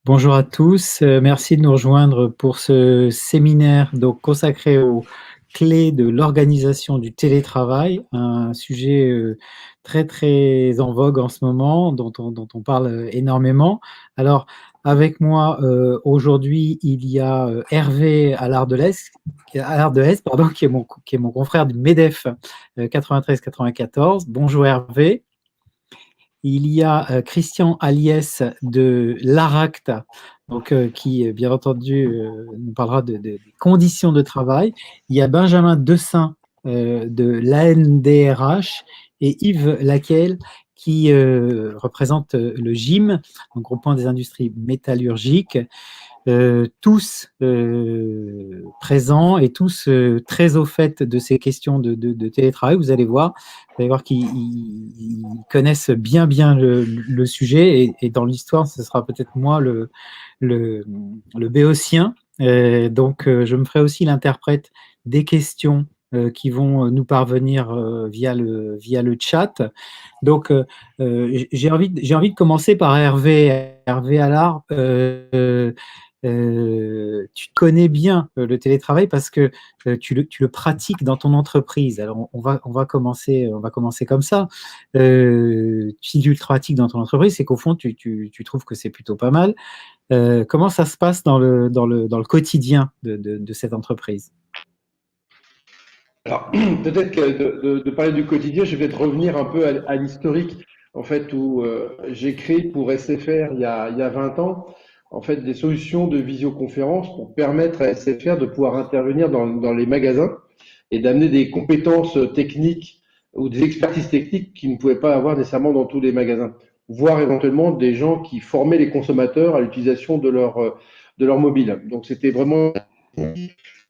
Bonjour à tous, merci de nous rejoindre pour ce séminaire donc consacré aux clés de l'organisation du télétravail, un sujet très très en vogue en ce moment, dont on parle énormément. Alors, avec moi aujourd'hui, il y a Hervé Allard-de-Hest, pardon, qui est mon confrère du MEDEF 93-94. Bonjour Hervé. Il y a Christian Aliès de l'ARACT, donc, qui, bien entendu, nous parlera des conditions de travail. Il y a Benjamin Dessin de l'ANDRH et Yves Laquelle qui représente le GIM, donc Groupement des industries métallurgiques. Tous présents et tous très au fait de ces questions de télétravail. Vous allez voir qu'ils connaissent bien le sujet et dans l'histoire, ce sera peut-être moi le béotien. Donc, je me ferai aussi l'interprète des questions qui vont nous parvenir via le chat. Donc, j'ai envie de commencer par Hervé Allard. Tu connais bien le télétravail parce que tu le pratiques dans ton entreprise. Alors, on va commencer comme ça. Si tu le pratiques dans ton entreprise, c'est qu'au fond, tu trouves que c'est plutôt pas mal. Comment ça se passe dans le quotidien de cette entreprise? Alors, peut-être que de parler du quotidien, je vais peut-être revenir un peu à l'historique, en fait, où j'ai créé pour SFR il y a 20 ans, en fait, des solutions de visioconférence pour permettre à SFR de pouvoir intervenir dans les magasins et d'amener des compétences techniques ou des expertises techniques qu'ils ne pouvaient pas avoir nécessairement dans tous les magasins, voire éventuellement des gens qui formaient les consommateurs à l'utilisation de leur mobile. Donc, c'était vraiment.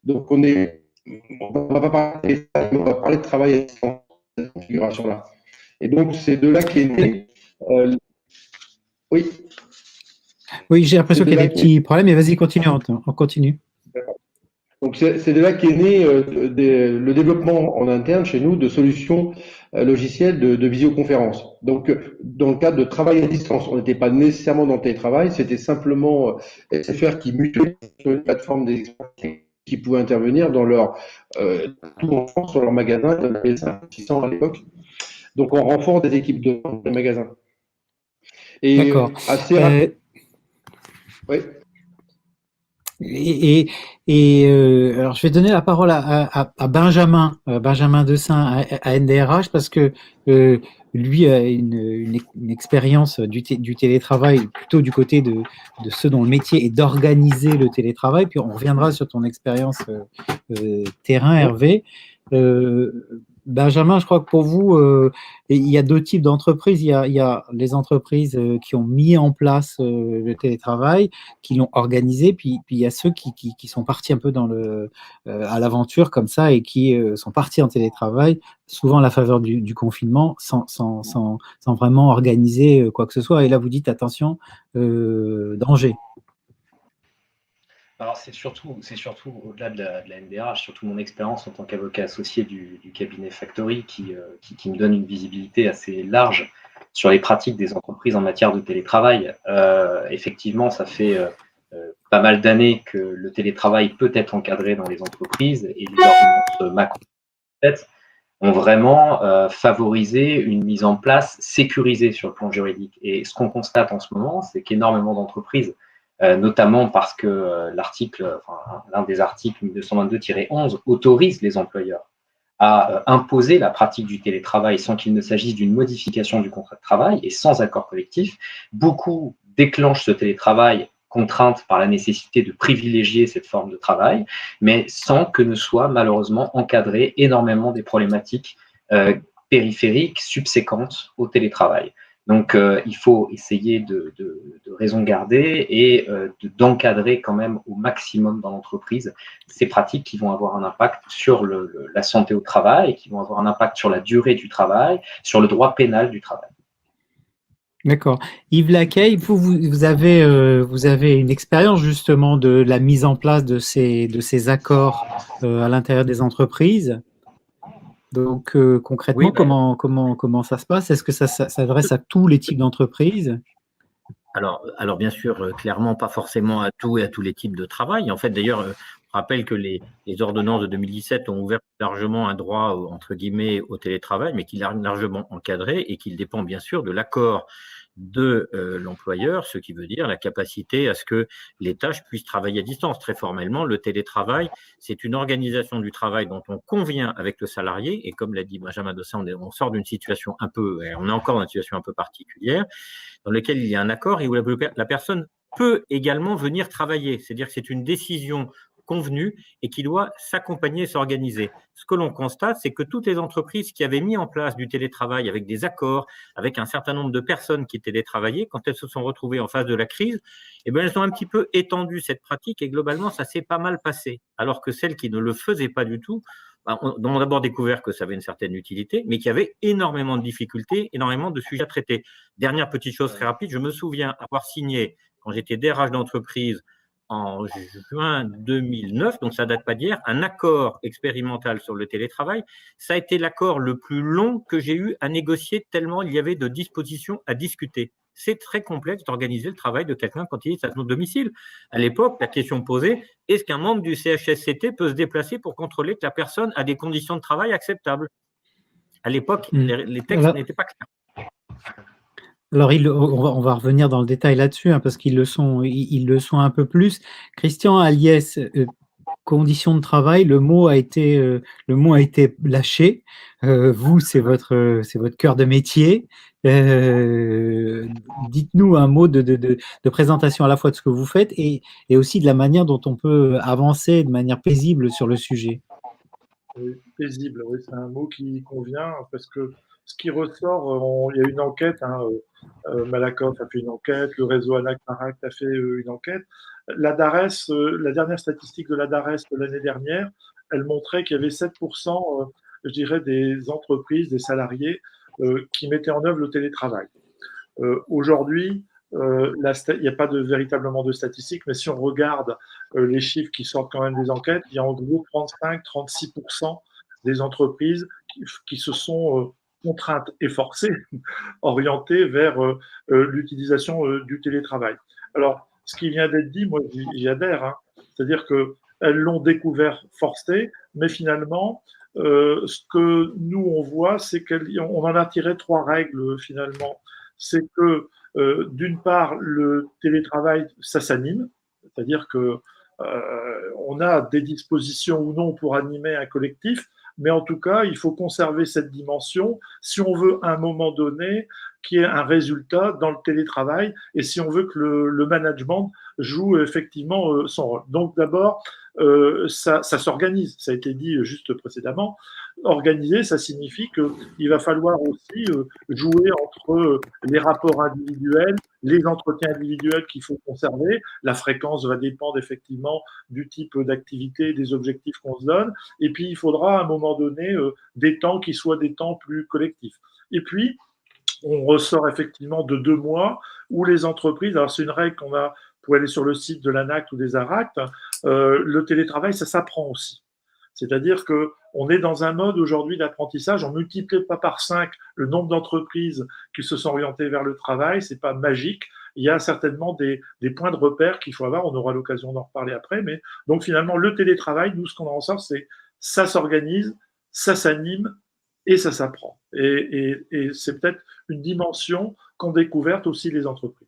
Donc, on va pas parler de ça, mais on va parler de travail à distance, cette configuration-là. Et donc, c'est de là qu'est né, euh, oui, Oui, j'ai c'est l'impression de qu'il y a là des qu'est petits problèmes, mais vas-y, continue, on continue. donc c'est de là qu'est né le développement en interne chez nous de solutions logicielles de visioconférence. Donc, dans le cadre de travail à distance, on n'était pas nécessairement dans le télétravail, c'était simplement SFR qui mutualisait sur une plateforme des experts qui pouvaient intervenir dans leur tout en France, sur leur magasin, il y en avait 600 à l'époque. Donc, on renforce des équipes de vente dans les magasins. D'accord. Et assez Euh, rapidement, oui, Et, alors, je vais donner la parole à Benjamin, Benjamin Dessin à NDRH, parce que lui a une expérience du télétravail plutôt du côté de ceux dont le métier est d'organiser le télétravail. Puis on reviendra sur ton expérience terrain, Hervé. Benjamin, je crois que pour vous, il y a deux types d'entreprises. Il y a les entreprises qui ont mis en place le télétravail, qui l'ont organisé, puis il y a ceux qui sont partis un peu à l'aventure comme ça et qui sont partis en télétravail, souvent à la faveur du confinement, sans vraiment organiser quoi que ce soit. Et là, vous dites, attention, danger. Alors c'est surtout au-delà de la NDRH, surtout mon expérience en tant qu'avocat associé du cabinet Factory qui me donne une visibilité assez large sur les pratiques des entreprises en matière de télétravail. Effectivement, ça fait pas mal d'années que le télétravail peut être encadré dans les entreprises et les ordonnances Macron ont vraiment favorisé une mise en place sécurisée sur le plan juridique. Et ce qu'on constate en ce moment, c'est qu'énormément d'entreprises, notamment parce que l'un des articles 1222-11 autorise les employeurs à imposer la pratique du télétravail sans qu'il ne s'agisse d'une modification du contrat de travail et sans accord collectif. Beaucoup déclenchent ce télétravail contrainte par la nécessité de privilégier cette forme de travail, mais sans que ne soient malheureusement encadrées énormément des problématiques euh, périphériques subséquentes au télétravail. Donc, il faut essayer de raison garder et d'encadrer quand même au maximum dans l'entreprise ces pratiques qui vont avoir un impact sur la santé au travail, qui vont avoir un impact sur la durée du travail, sur le droit pénal du travail. D'accord. Yves Laquelle, vous avez une expérience justement de la mise en place de ces accords à l'intérieur des entreprises. Donc, Oui, concrètement, comment ça se passe? Est-ce que ça s'adresse à tous les types d'entreprises? Alors bien sûr, clairement, pas forcément à tout et à tous les types de travail. En fait, d'ailleurs, je rappelle que les ordonnances de 2017 ont ouvert largement un droit, entre guillemets, au télétravail, mais qu'il est largement encadré et qu'il dépend bien sûr de l'accord de l'employeur, ce qui veut dire la capacité à ce que les tâches puissent travailler à distance. Très formellement, le télétravail, c'est une organisation du travail dont on convient avec le salarié, et comme l'a dit Benjamin Dossin, on sort d'une situation on est encore dans une situation un peu particulière, dans lequel il y a un accord et où la personne peut également venir travailler. C'est-à-dire que c'est une décision convenue et qui doit s'accompagner et s'organiser. Ce que l'on constate, c'est que toutes les entreprises qui avaient mis en place du télétravail avec des accords, avec un certain nombre de personnes qui télétravaillaient, quand elles se sont retrouvées en face de la crise, eh bien, elles ont un petit peu étendu cette pratique et globalement, ça s'est pas mal passé. Alors que celles qui ne le faisaient pas du tout, ont d'abord découvert que ça avait une certaine utilité, mais qu'il y avait énormément de difficultés, énormément de sujets à traiter. Dernière petite chose très rapide, je me souviens avoir signé, quand j'étais DRH d'entreprise, en juin 2009, donc ça date pas d'hier, un accord expérimental sur le télétravail. Ça a été l'accord le plus long que j'ai eu à négocier tellement il y avait de dispositions à discuter. C'est très complexe d'organiser le travail de quelqu'un quand il est à son domicile. À l'époque, la question posée, est-ce qu'un membre du CHSCT peut se déplacer pour contrôler que la personne a des conditions de travail acceptables? À l'époque, les textes n'étaient pas clairs. Alors, on va revenir dans le détail là-dessus, hein, parce qu'ils le sont un peu plus. Christian Aliès, conditions de travail, le mot a été lâché. Vous, c'est votre cœur de métier. Dites-nous un mot de présentation à la fois de ce que vous faites et aussi de la manière dont on peut avancer de manière paisible sur le sujet. Oui, paisible, oui, c'est un mot qui convient parce que ce qui ressort, il y a une enquête, Malakoff a fait une enquête, le réseau ANAC-Maract a fait une enquête. La DARES, la dernière statistique de la DARES de l'année dernière, elle montrait qu'il y avait 7%, je dirais, des entreprises, des salariés qui mettaient en œuvre le télétravail. Aujourd'hui, il n'y a pas véritablement de statistiques, mais si on regarde les chiffres qui sortent quand même des enquêtes, il y a en gros 35-36% des entreprises qui se sont contraintes et forcées, orientées vers l'utilisation du télétravail. Alors, ce qui vient d'être dit, moi j'y adhère, hein. C'est-à-dire qu'elles l'ont découvert forcé, mais finalement, ce que nous on voit, c'est qu'on en a tiré 3 règles finalement. C'est que d'une part, le télétravail, ça s'anime, c'est-à-dire que on a des dispositions ou non pour animer un collectif, mais en tout cas, il faut conserver cette dimension si on veut à un moment donné qu'il y ait un résultat dans le télétravail et si on veut que le management joue effectivement son rôle. Donc d'abord, ça s'organise, ça a été dit juste précédemment. Organiser, ça signifie qu'il va falloir aussi jouer entre les rapports individuels, les entretiens individuels qu'il faut conserver. La fréquence va dépendre effectivement du type d'activité, des objectifs qu'on se donne. Et puis, il faudra à un moment donné des temps qui soient des temps plus collectifs. Et puis, on ressort effectivement de 2 mois où les entreprises, alors c'est une règle qu'on a pour aller sur le site de l'ANACT ou des ARACT, le télétravail, ça s'apprend aussi. C'est-à-dire qu'on est dans un mode aujourd'hui d'apprentissage, on ne multiplie pas par 5 le nombre d'entreprises qui se sont orientées vers le travail, ce n'est pas magique, il y a certainement des points de repère qu'il faut avoir, on aura l'occasion d'en reparler après, mais donc finalement le télétravail, nous ce qu'on en ressort, c'est ça s'organise, ça s'anime et ça s'apprend. Et c'est peut-être une dimension qu'ont découverte aussi les entreprises.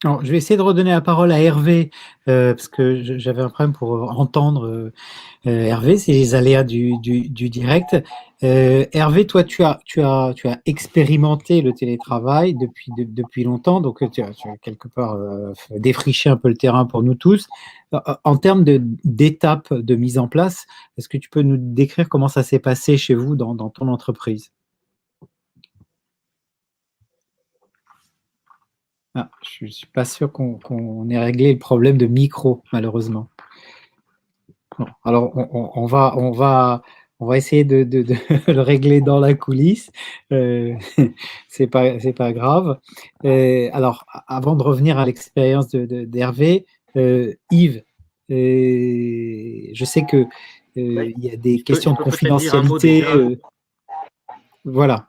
Alors, je vais essayer de redonner la parole à Hervé, parce que j'avais un problème pour entendre Hervé, c'est les aléas du direct. Hervé, toi, tu as expérimenté le télétravail depuis longtemps, donc tu as quelque part défriché un peu le terrain pour nous tous. En termes d'étapes de mise en place, est-ce que tu peux nous décrire comment ça s'est passé chez vous dans ton entreprise? Ah, je ne suis pas sûr qu'on ait réglé le problème de micro, malheureusement. Bon, alors, on va essayer de le régler dans la coulisse. C'est pas grave. Alors, avant de revenir à l'expérience d'Hervé, Yves, je sais que il y a des questions de confidentialité. Voilà.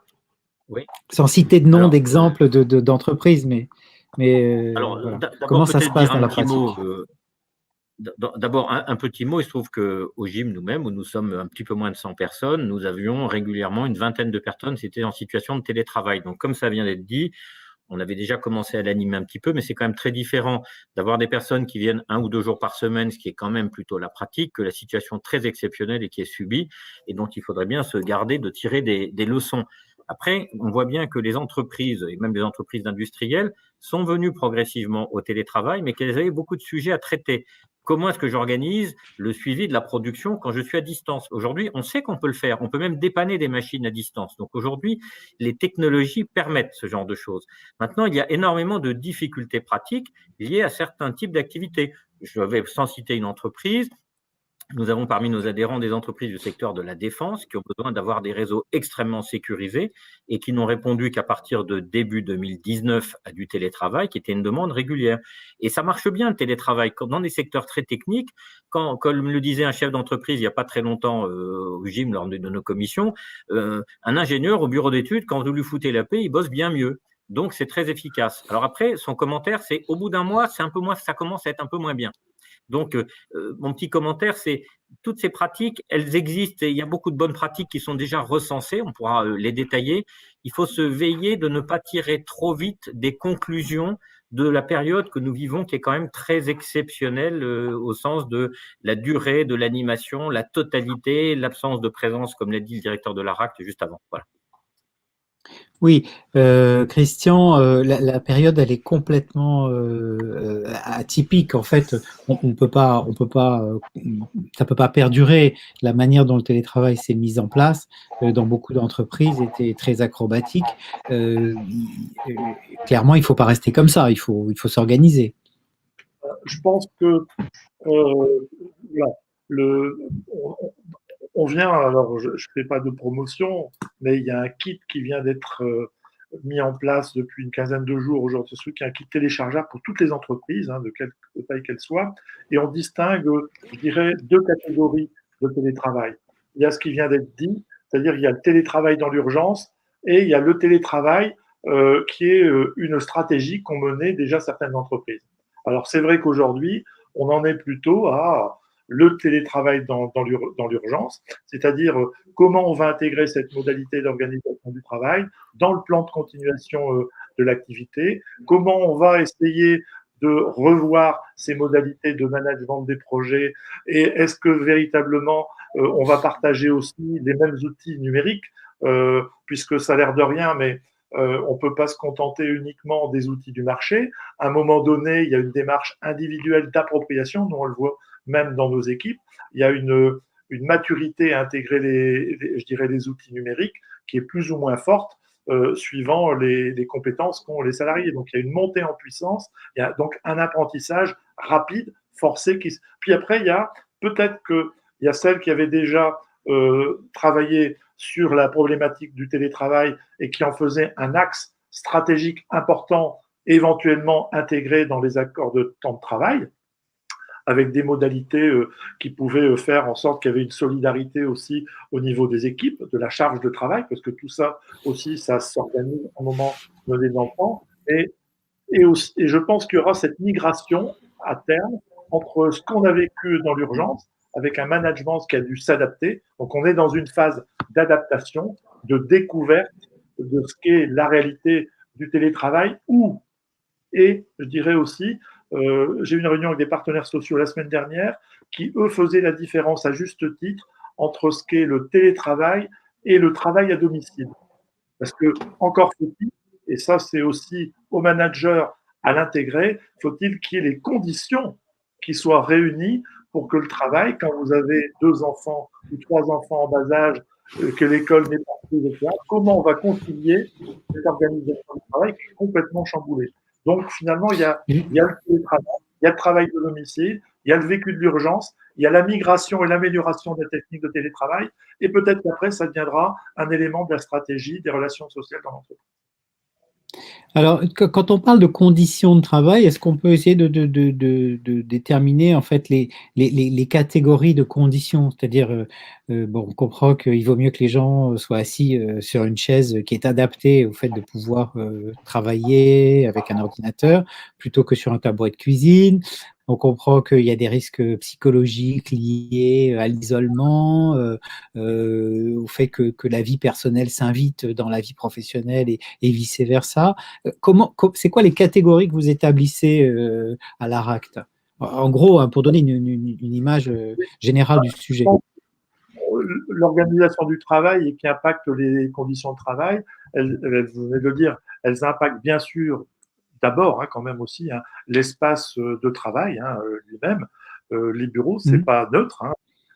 Oui. Sans citer de nom d'exemple d'entreprise, mais… Mais Alors, voilà. d'abord, Comment ça se peut-être passe dire dans un la petit pratique? mot. D'abord, un petit mot. Il se trouve qu'au gym, nous-mêmes, où nous sommes un petit peu moins de 100 personnes, nous avions régulièrement une vingtaine de personnes, c'était en situation de télétravail. Donc, comme ça vient d'être dit, on avait déjà commencé à l'animer un petit peu, mais c'est quand même très différent d'avoir des personnes qui viennent 1 ou 2 jours par semaine, ce qui est quand même plutôt la pratique, que la situation très exceptionnelle et qui est subie, et dont il faudrait bien se garder de tirer des leçons. Après, on voit bien que les entreprises, et même les entreprises industrielles, sont venues progressivement au télétravail, mais qu'elles avaient beaucoup de sujets à traiter. Comment est-ce que j'organise le suivi de la production quand je suis à distance? Aujourd'hui, on sait qu'on peut le faire. On peut même dépanner des machines à distance. Donc aujourd'hui, les technologies permettent ce genre de choses. Maintenant, il y a énormément de difficultés pratiques liées à certains types d'activités. Je vais, sans citer une entreprise, nous avons parmi nos adhérents des entreprises du secteur de la défense qui ont besoin d'avoir des réseaux extrêmement sécurisés et qui n'ont répondu qu'à partir de début 2019 à du télétravail, qui était une demande régulière. Et ça marche bien, le télétravail. Dans des secteurs très techniques, comme le disait un chef d'entreprise il n'y a pas très longtemps au gym lors de nos commissions, un ingénieur au bureau d'études, quand vous lui foutez la paix, il bosse bien mieux. Donc, c'est très efficace. Alors après, son commentaire, c'est au bout d'un mois, c'est un peu moins, ça commence à être un peu moins bien. Donc, mon petit commentaire, c'est toutes ces pratiques, elles existent et il y a beaucoup de bonnes pratiques qui sont déjà recensées, on pourra les détailler. Il faut se veiller de ne pas tirer trop vite des conclusions de la période que nous vivons, qui est quand même très exceptionnelle au sens de la durée de l'animation, la totalité, l'absence de présence, comme l'a dit le directeur de l'ARACT juste avant. Voilà. Oui, Christian, la période, elle est complètement atypique. En fait, on peut pas, ça peut pas perdurer. La manière dont le télétravail s'est mis en place dans beaucoup d'entreprises était très acrobatique. Clairement, il faut pas rester comme ça. Il faut s'organiser. Je pense que là, on vient, alors je ne fais pas de promotion, mais il y a un kit qui vient d'être mis en place depuis une quinzaine de jours aujourd'hui. C'est qui est un kit téléchargeable pour toutes les entreprises, de quelque taille qu'elles soient. Et on distingue, je dirais, 2 catégories de télétravail. Il y a ce qui vient d'être dit, c'est-à-dire il y a le télétravail dans l'urgence et il y a le télétravail qui est une stratégie qu'ont menée déjà certaines entreprises. Alors c'est vrai qu'aujourd'hui, on en est plutôt à le télétravail dans l'urgence, c'est-à-dire comment on va intégrer cette modalité d'organisation du travail dans le plan de continuation de l'activité, comment on va essayer de revoir ces modalités de management des projets et est-ce que véritablement on va partager aussi les mêmes outils numériques, puisque ça a l'air de rien, mais on ne peut pas se contenter uniquement des outils du marché. À un moment donné, il y a une démarche individuelle d'appropriation, dont on le voit même dans nos équipes. Il y a une maturité à intégrer je dirais, les outils numériques qui est plus ou moins forte suivant les compétences qu'ont les salariés. Donc, il y a une montée en puissance, il y a donc un apprentissage rapide, forcé. Puis après, il y a peut-être qu'il y a celles qui avaient déjà travaillé sur la problématique du télétravail et qui en faisaient un axe stratégique important, éventuellement intégré dans les accords de temps de travail, avec des modalités qui pouvaient faire en sorte qu'il y avait une solidarité aussi au niveau des équipes, de la charge de travail, parce que tout ça aussi, ça s'organise au moment des enfants. Et je pense qu'il y aura cette migration à terme entre ce qu'on a vécu dans l'urgence, avec un management qui a dû s'adapter. Donc on est dans une phase d'adaptation, de découverte de ce qu'est la réalité du télétravail, et je dirais aussi, j'ai eu une réunion avec des partenaires sociaux la semaine dernière qui, eux, faisaient la différence à juste titre entre ce qu'est le télétravail et le travail à domicile. Parce que, encore faut-il, et ça c'est aussi au manager à l'intégrer, faut-il qu'il y ait les conditions qui soient réunies pour que le travail, quand vous avez 2 enfants ou 3 enfants en bas âge, que l'école n'est pas prise, etc., comment on va concilier cette organisation du travail qui est complètement chamboulée. Donc finalement, il y a le télétravail, il y a le travail de domicile, il y a le vécu de l'urgence, il y a la migration et l'amélioration des techniques de télétravail, et peut-être qu'après, ça deviendra un élément de la stratégie des relations sociales dans l'entreprise. Alors, quand on parle de conditions de travail, est-ce qu'on peut essayer de déterminer en fait les catégories de conditions? C'est-à-dire, bon, on comprend qu'il vaut mieux que les gens soient assis sur une chaise qui est adaptée au fait de pouvoir travailler avec un ordinateur plutôt que sur un tabouret de cuisine. On comprend qu'il y a des risques psychologiques liés à l'isolement, au fait que la vie personnelle s'invite dans la vie professionnelle et vice-versa. C'est quoi les catégories que vous établissez à l'ARACT? En gros, hein, pour donner une image générale du sujet. L'organisation du travail et qui impacte les conditions de travail, vous venez de le dire, elles impactent bien sûr d'abord, quand même aussi, l'espace de travail lui-même. Les bureaux, c'est pas neutre.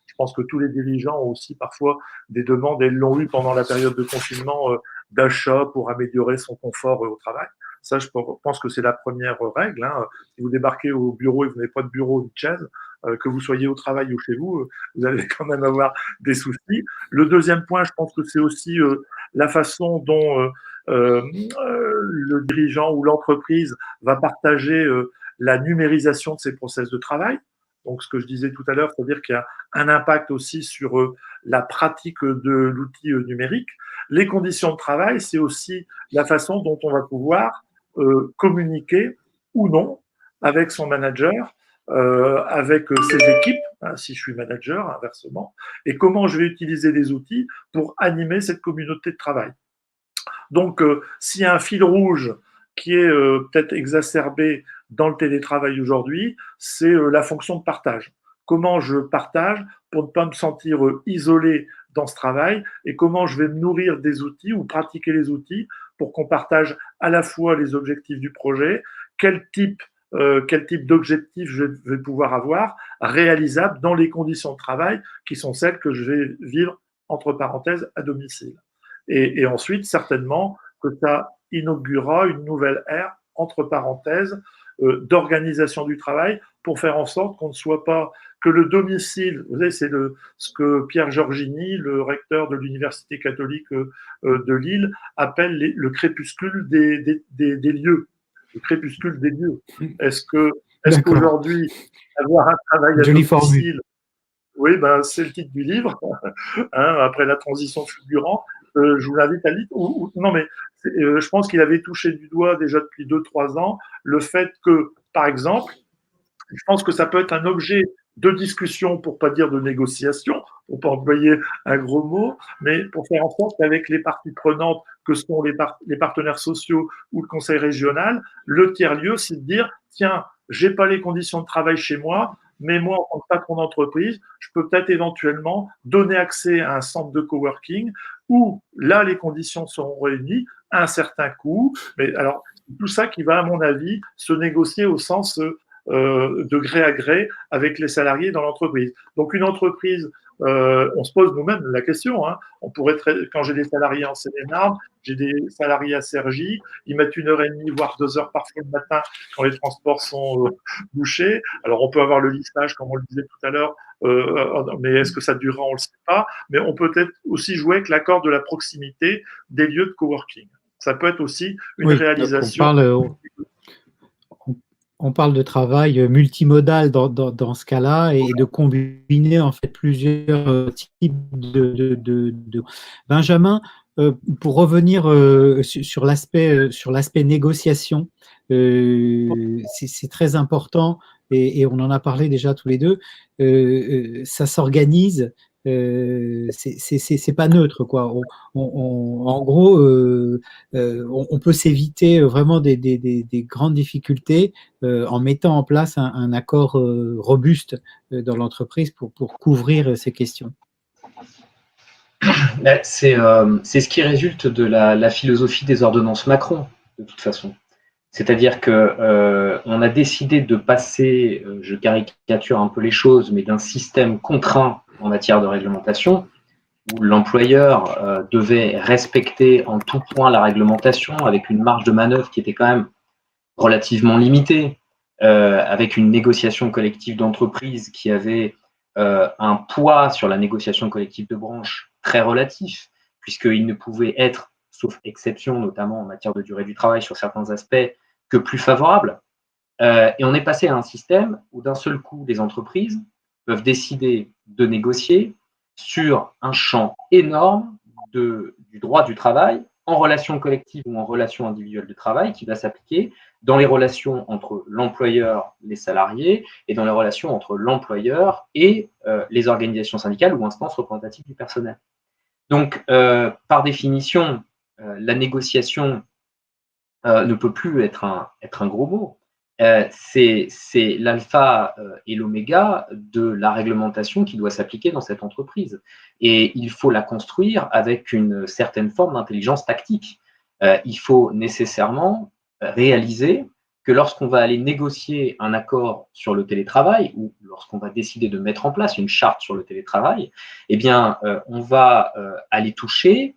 Je pense que tous les dirigeants ont aussi parfois des demandes, et l'ont eu pendant la période de confinement, d'achat pour améliorer son confort au travail. Ça, je pense que c'est la première règle. Si vous débarquez au bureau et vous n'avez pas de bureau ou de chaise, que vous soyez au travail ou chez vous, vous allez quand même avoir des soucis. Le deuxième point, je pense que c'est aussi la façon dont le dirigeant ou l'entreprise va partager la numérisation de ses process de travail. Donc, ce que je disais tout à l'heure, c'est-à-dire qu'il y a un impact aussi sur la pratique de l'outil numérique. Les conditions de travail, c'est aussi la façon dont on va pouvoir communiquer ou non avec son manager, avec ses équipes, si je suis manager, inversement, et comment je vais utiliser les outils pour animer cette communauté de travail. Donc, s'il y a un fil rouge qui est peut-être exacerbé dans le télétravail aujourd'hui, c'est la fonction de partage. Comment je partage pour ne pas me sentir isolé dans ce travail et comment je vais me nourrir des outils ou pratiquer les outils pour qu'on partage à la fois les objectifs du projet, quel type d'objectifs je vais pouvoir avoir réalisables dans les conditions de travail qui sont celles que je vais vivre entre parenthèses à domicile. Et ensuite, certainement, que ça inaugurera une nouvelle ère, entre parenthèses, d'organisation du travail pour faire en sorte qu'on ne soit pas que le domicile, vous savez, c'est ce que Pierre Giorgini, le recteur de l'Université catholique de Lille, appelle le crépuscule des lieux. Le crépuscule des lieux. Est-ce qu'aujourd'hui, avoir un travail à domicile, oui, ben, c'est le titre du livre, après la transition fulgurante. Je vous l'invite à lire. Non, mais je pense qu'il avait touché du doigt déjà depuis 2-3 ans le fait que, par exemple, je pense que ça peut être un objet de discussion, pour pas dire de négociation, pour pas employer un gros mot, mais pour faire en sorte qu'avec les parties prenantes que sont les partenaires sociaux ou le conseil régional, le tiers-lieu, c'est de dire, tiens, j'ai pas les conditions de travail chez moi, mais moi, en tant que patron d'entreprise, je peux peut-être éventuellement donner accès à un centre de coworking où là, les conditions seront réunies à un certain coût. Mais alors, tout ça qui va, à mon avis, se négocier au sens de gré à gré avec les salariés dans l'entreprise. Donc, une entreprise, on se pose nous-mêmes la question. On pourrait, quand j'ai des salariés en Seine-et-Marne, j'ai des salariés à Cergy, ils mettent 1h30, voire 2 heures parfois le matin quand les transports sont bouchés. Alors, on peut avoir le lissage, comme on le disait tout à l'heure, mais est-ce que ça durera, on ne le sait pas. Mais on peut peut-être aussi jouer avec l'accord de la proximité des lieux de coworking. Ça peut être aussi une réalisation. On parle de travail multimodal dans ce cas-là et de combiner en fait plusieurs types de. Benjamin, pour revenir sur l'aspect négociation, c'est très important et on en a parlé déjà tous les deux. Ça s'organise. C'est pas neutre, quoi. En gros, on peut s'éviter vraiment des grandes difficultés en mettant en place un accord robuste dans l'entreprise pour couvrir ces questions. C'est ce qui résulte de la philosophie des ordonnances Macron, de toute façon. C'est-à-dire qu'on a décidé de passer, je caricature un peu les choses, mais d'un système contraint en matière de réglementation, où l'employeur devait respecter en tout point la réglementation avec une marge de manœuvre qui était quand même relativement limitée, avec une négociation collective d'entreprise qui avait un poids sur la négociation collective de branche très relatif, puisqu'il ne pouvait être sauf exception, notamment en matière de durée du travail sur certains aspects, que plus favorable. Et on est passé à un système où d'un seul coup, les entreprises peuvent décider de négocier sur un champ énorme du droit du travail en relation collective ou en relation individuelle de travail qui va s'appliquer dans les relations entre l'employeur, les salariés et dans les relations entre l'employeur et les organisations syndicales ou instances représentatives du personnel. Donc, par définition, la négociation ne peut plus être un gros mot. C'est l'alpha et l'oméga de la réglementation qui doit s'appliquer dans cette entreprise. Et il faut la construire avec une certaine forme d'intelligence tactique. Il faut nécessairement réaliser que lorsqu'on va aller négocier un accord sur le télétravail ou lorsqu'on va décider de mettre en place une charte sur le télétravail, eh bien, on va aller toucher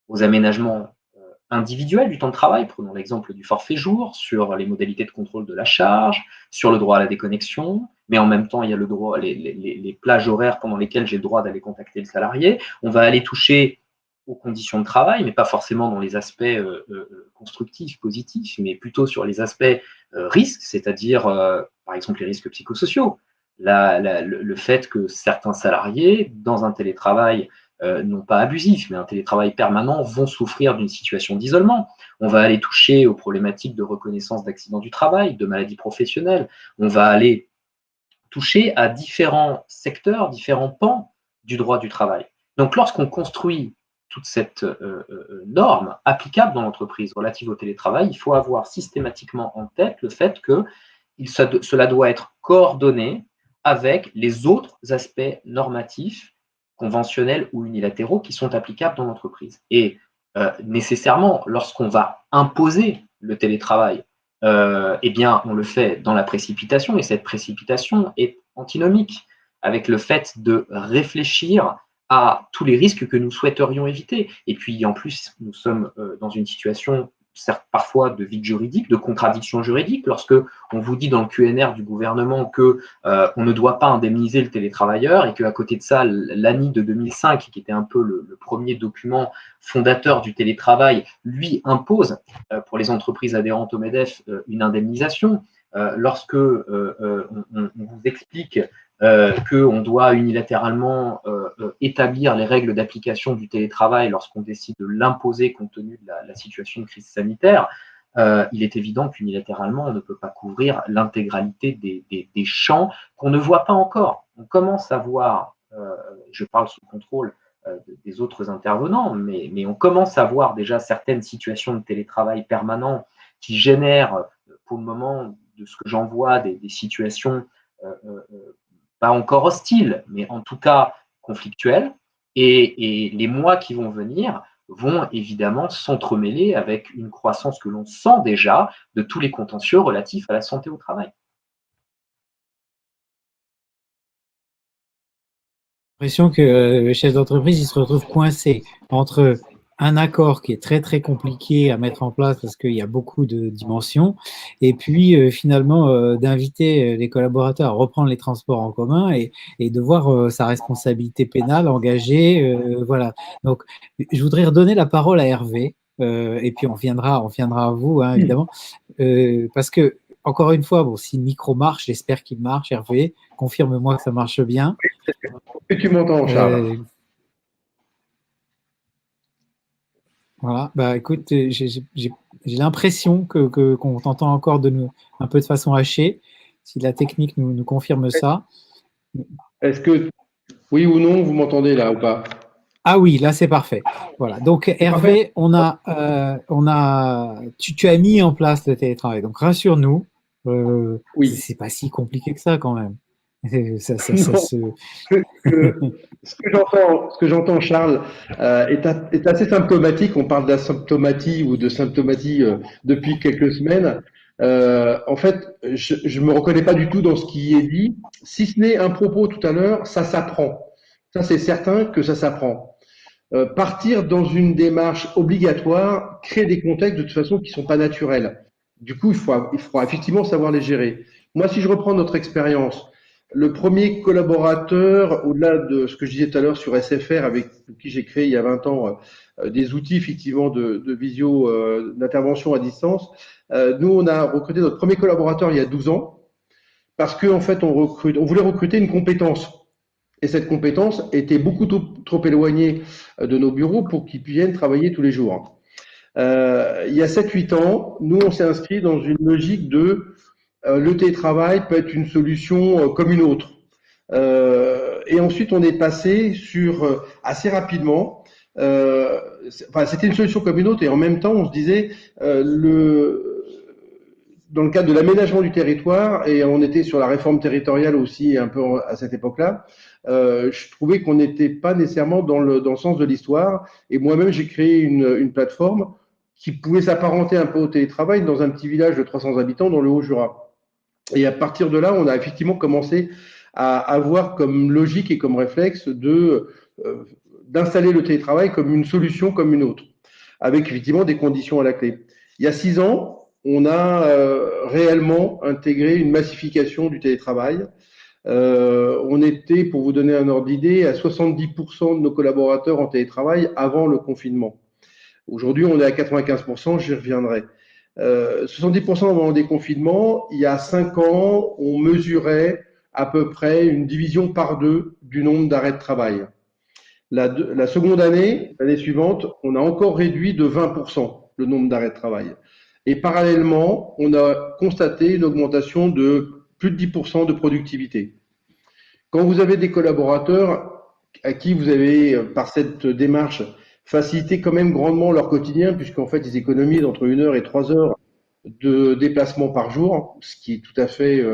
aux aménagements individuels du temps de travail, prenons l'exemple du forfait jour, sur les modalités de contrôle de la charge, sur le droit à la déconnexion, mais en même temps, il y a le droit, les plages horaires pendant lesquelles j'ai le droit d'aller contacter le salarié. On va aller toucher aux conditions de travail, mais pas forcément dans les aspects constructifs, positifs, mais plutôt sur les aspects risques, c'est-à-dire, par exemple, les risques psychosociaux. Le fait que certains salariés, dans un télétravail, non pas abusif, mais un télétravail permanent, vont souffrir d'une situation d'isolement. On va aller toucher aux problématiques de reconnaissance d'accidents du travail, de maladies professionnelles. On va aller toucher à différents secteurs, différents pans du droit du travail. Donc, lorsqu'on construit toute cette norme applicable dans l'entreprise relative au télétravail, il faut avoir systématiquement en tête le fait que cela doit être coordonné avec les autres aspects normatifs conventionnels ou unilatéraux qui sont applicables dans l'entreprise. Et nécessairement, lorsqu'on va imposer le télétravail, eh bien, on le fait dans la précipitation, et cette précipitation est antinomique avec le fait de réfléchir à tous les risques que nous souhaiterions éviter. Et puis, en plus, nous sommes dans une situation certes parfois de vide juridique, de contradiction juridique, lorsque on vous dit dans le QNR du gouvernement que on ne doit pas indemniser le télétravailleur et qu'à côté de ça, l'ANI de 2005, qui était un peu le premier document fondateur du télétravail, lui impose pour les entreprises adhérentes au MEDEF une indemnisation. Lorsque on vous explique qu'on doit unilatéralement établir les règles d'application du télétravail lorsqu'on décide de l'imposer compte tenu de la situation de crise sanitaire, il est évident qu'unilatéralement, on ne peut pas couvrir l'intégralité des champs qu'on ne voit pas encore. On commence à voir, je parle sous contrôle des autres intervenants, mais on commence à voir déjà certaines situations de télétravail permanent qui génèrent, pour le moment, de ce que j'en vois, des situations pas encore hostiles, mais en tout cas conflictuelles. Et les mois qui vont venir vont évidemment s'entremêler avec une croissance que l'on sent déjà de tous les contentieux relatifs à la santé au travail. J'ai l'impression que le chef d'entreprise, il se retrouve coincé entre un accord qui est très très compliqué à mettre en place parce qu'il y a beaucoup de dimensions, et puis finalement d'inviter les collaborateurs à reprendre les transports en commun et de voir sa responsabilité pénale engagée. Voilà. Donc, je voudrais redonner la parole à Hervé, et puis on viendra à vous, hein, évidemment, parce que encore une fois, bon, si le micro marche, j'espère qu'il marche. Hervé, confirme-moi que ça marche bien. Et tu m'entends, Charles? Voilà, bah écoute, j'ai l'impression qu'on t'entend encore un peu de façon hachée, si la technique nous confirme ça. Est-ce que, oui ou non, vous m'entendez là ou pas? Ah oui, là c'est parfait. Voilà, donc Hervé, tu as mis en place le télétravail, donc rassure-nous, Oui. c'est pas si compliqué que ça quand même. Ce que j'entends, Charles, est assez symptomatique. On parle d'asymptomatie ou de symptomatie depuis quelques semaines. En fait, je me reconnais pas du tout dans ce qui est dit, si ce n'est un propos tout à l'heure, ça s'apprend. Ça, c'est certain que ça s'apprend. Partir dans une démarche obligatoire crée des contextes de toute façon qui sont pas naturels. Du coup, il faudra effectivement savoir les gérer. Moi, si je reprends notre expérience, Le premier collaborateur, au-delà de ce que je disais tout à l'heure sur SFR, avec qui j'ai créé il y a 20 ans des outils effectivement de visio, d'intervention à distance, nous on a recruté notre premier collaborateur il y a 12 ans parce que en fait on voulait recruter une compétence. Et cette compétence était beaucoup trop éloignée de nos bureaux pour qu'ils viennent travailler tous les jours. Il y a 7-8 ans, nous on s'est inscrit dans une logique de le télétravail peut être une solution comme une autre. Et ensuite, on est passé sur assez rapidement. C'était une solution comme une autre, et en même temps, on se disait dans le cadre de l'aménagement du territoire, et on était sur la réforme territoriale aussi un peu à cette époque-là. Je trouvais qu'on n'était pas nécessairement dans le sens de l'histoire. Et moi-même, j'ai créé une plateforme qui pouvait s'apparenter un peu au télétravail dans un petit village de 300 habitants dans le Haut-Jura. Et à partir de là, on a effectivement commencé à avoir comme logique et comme réflexe d'installer le télétravail comme une solution comme une autre, avec effectivement des conditions à la clé. Il y a 6 ans, on a réellement intégré une massification du télétravail. On était, pour vous donner un ordre d'idée, à 70% de nos collaborateurs en télétravail avant le confinement. Aujourd'hui, on est à 95%, j'y reviendrai. 70% au moment des confinements, il y a 5 ans, on mesurait à peu près une division par 2 du nombre d'arrêts de travail. La seconde année, l'année suivante, on a encore réduit de 20% le nombre d'arrêts de travail. Et parallèlement, on a constaté une augmentation de plus de 10% de productivité. Quand vous avez des collaborateurs à qui vous avez, par cette démarche, faciliter quand même grandement leur quotidien, puisqu'en fait, ils économisent entre 1 heure et 3 heures de déplacement par jour, ce qui est tout à fait,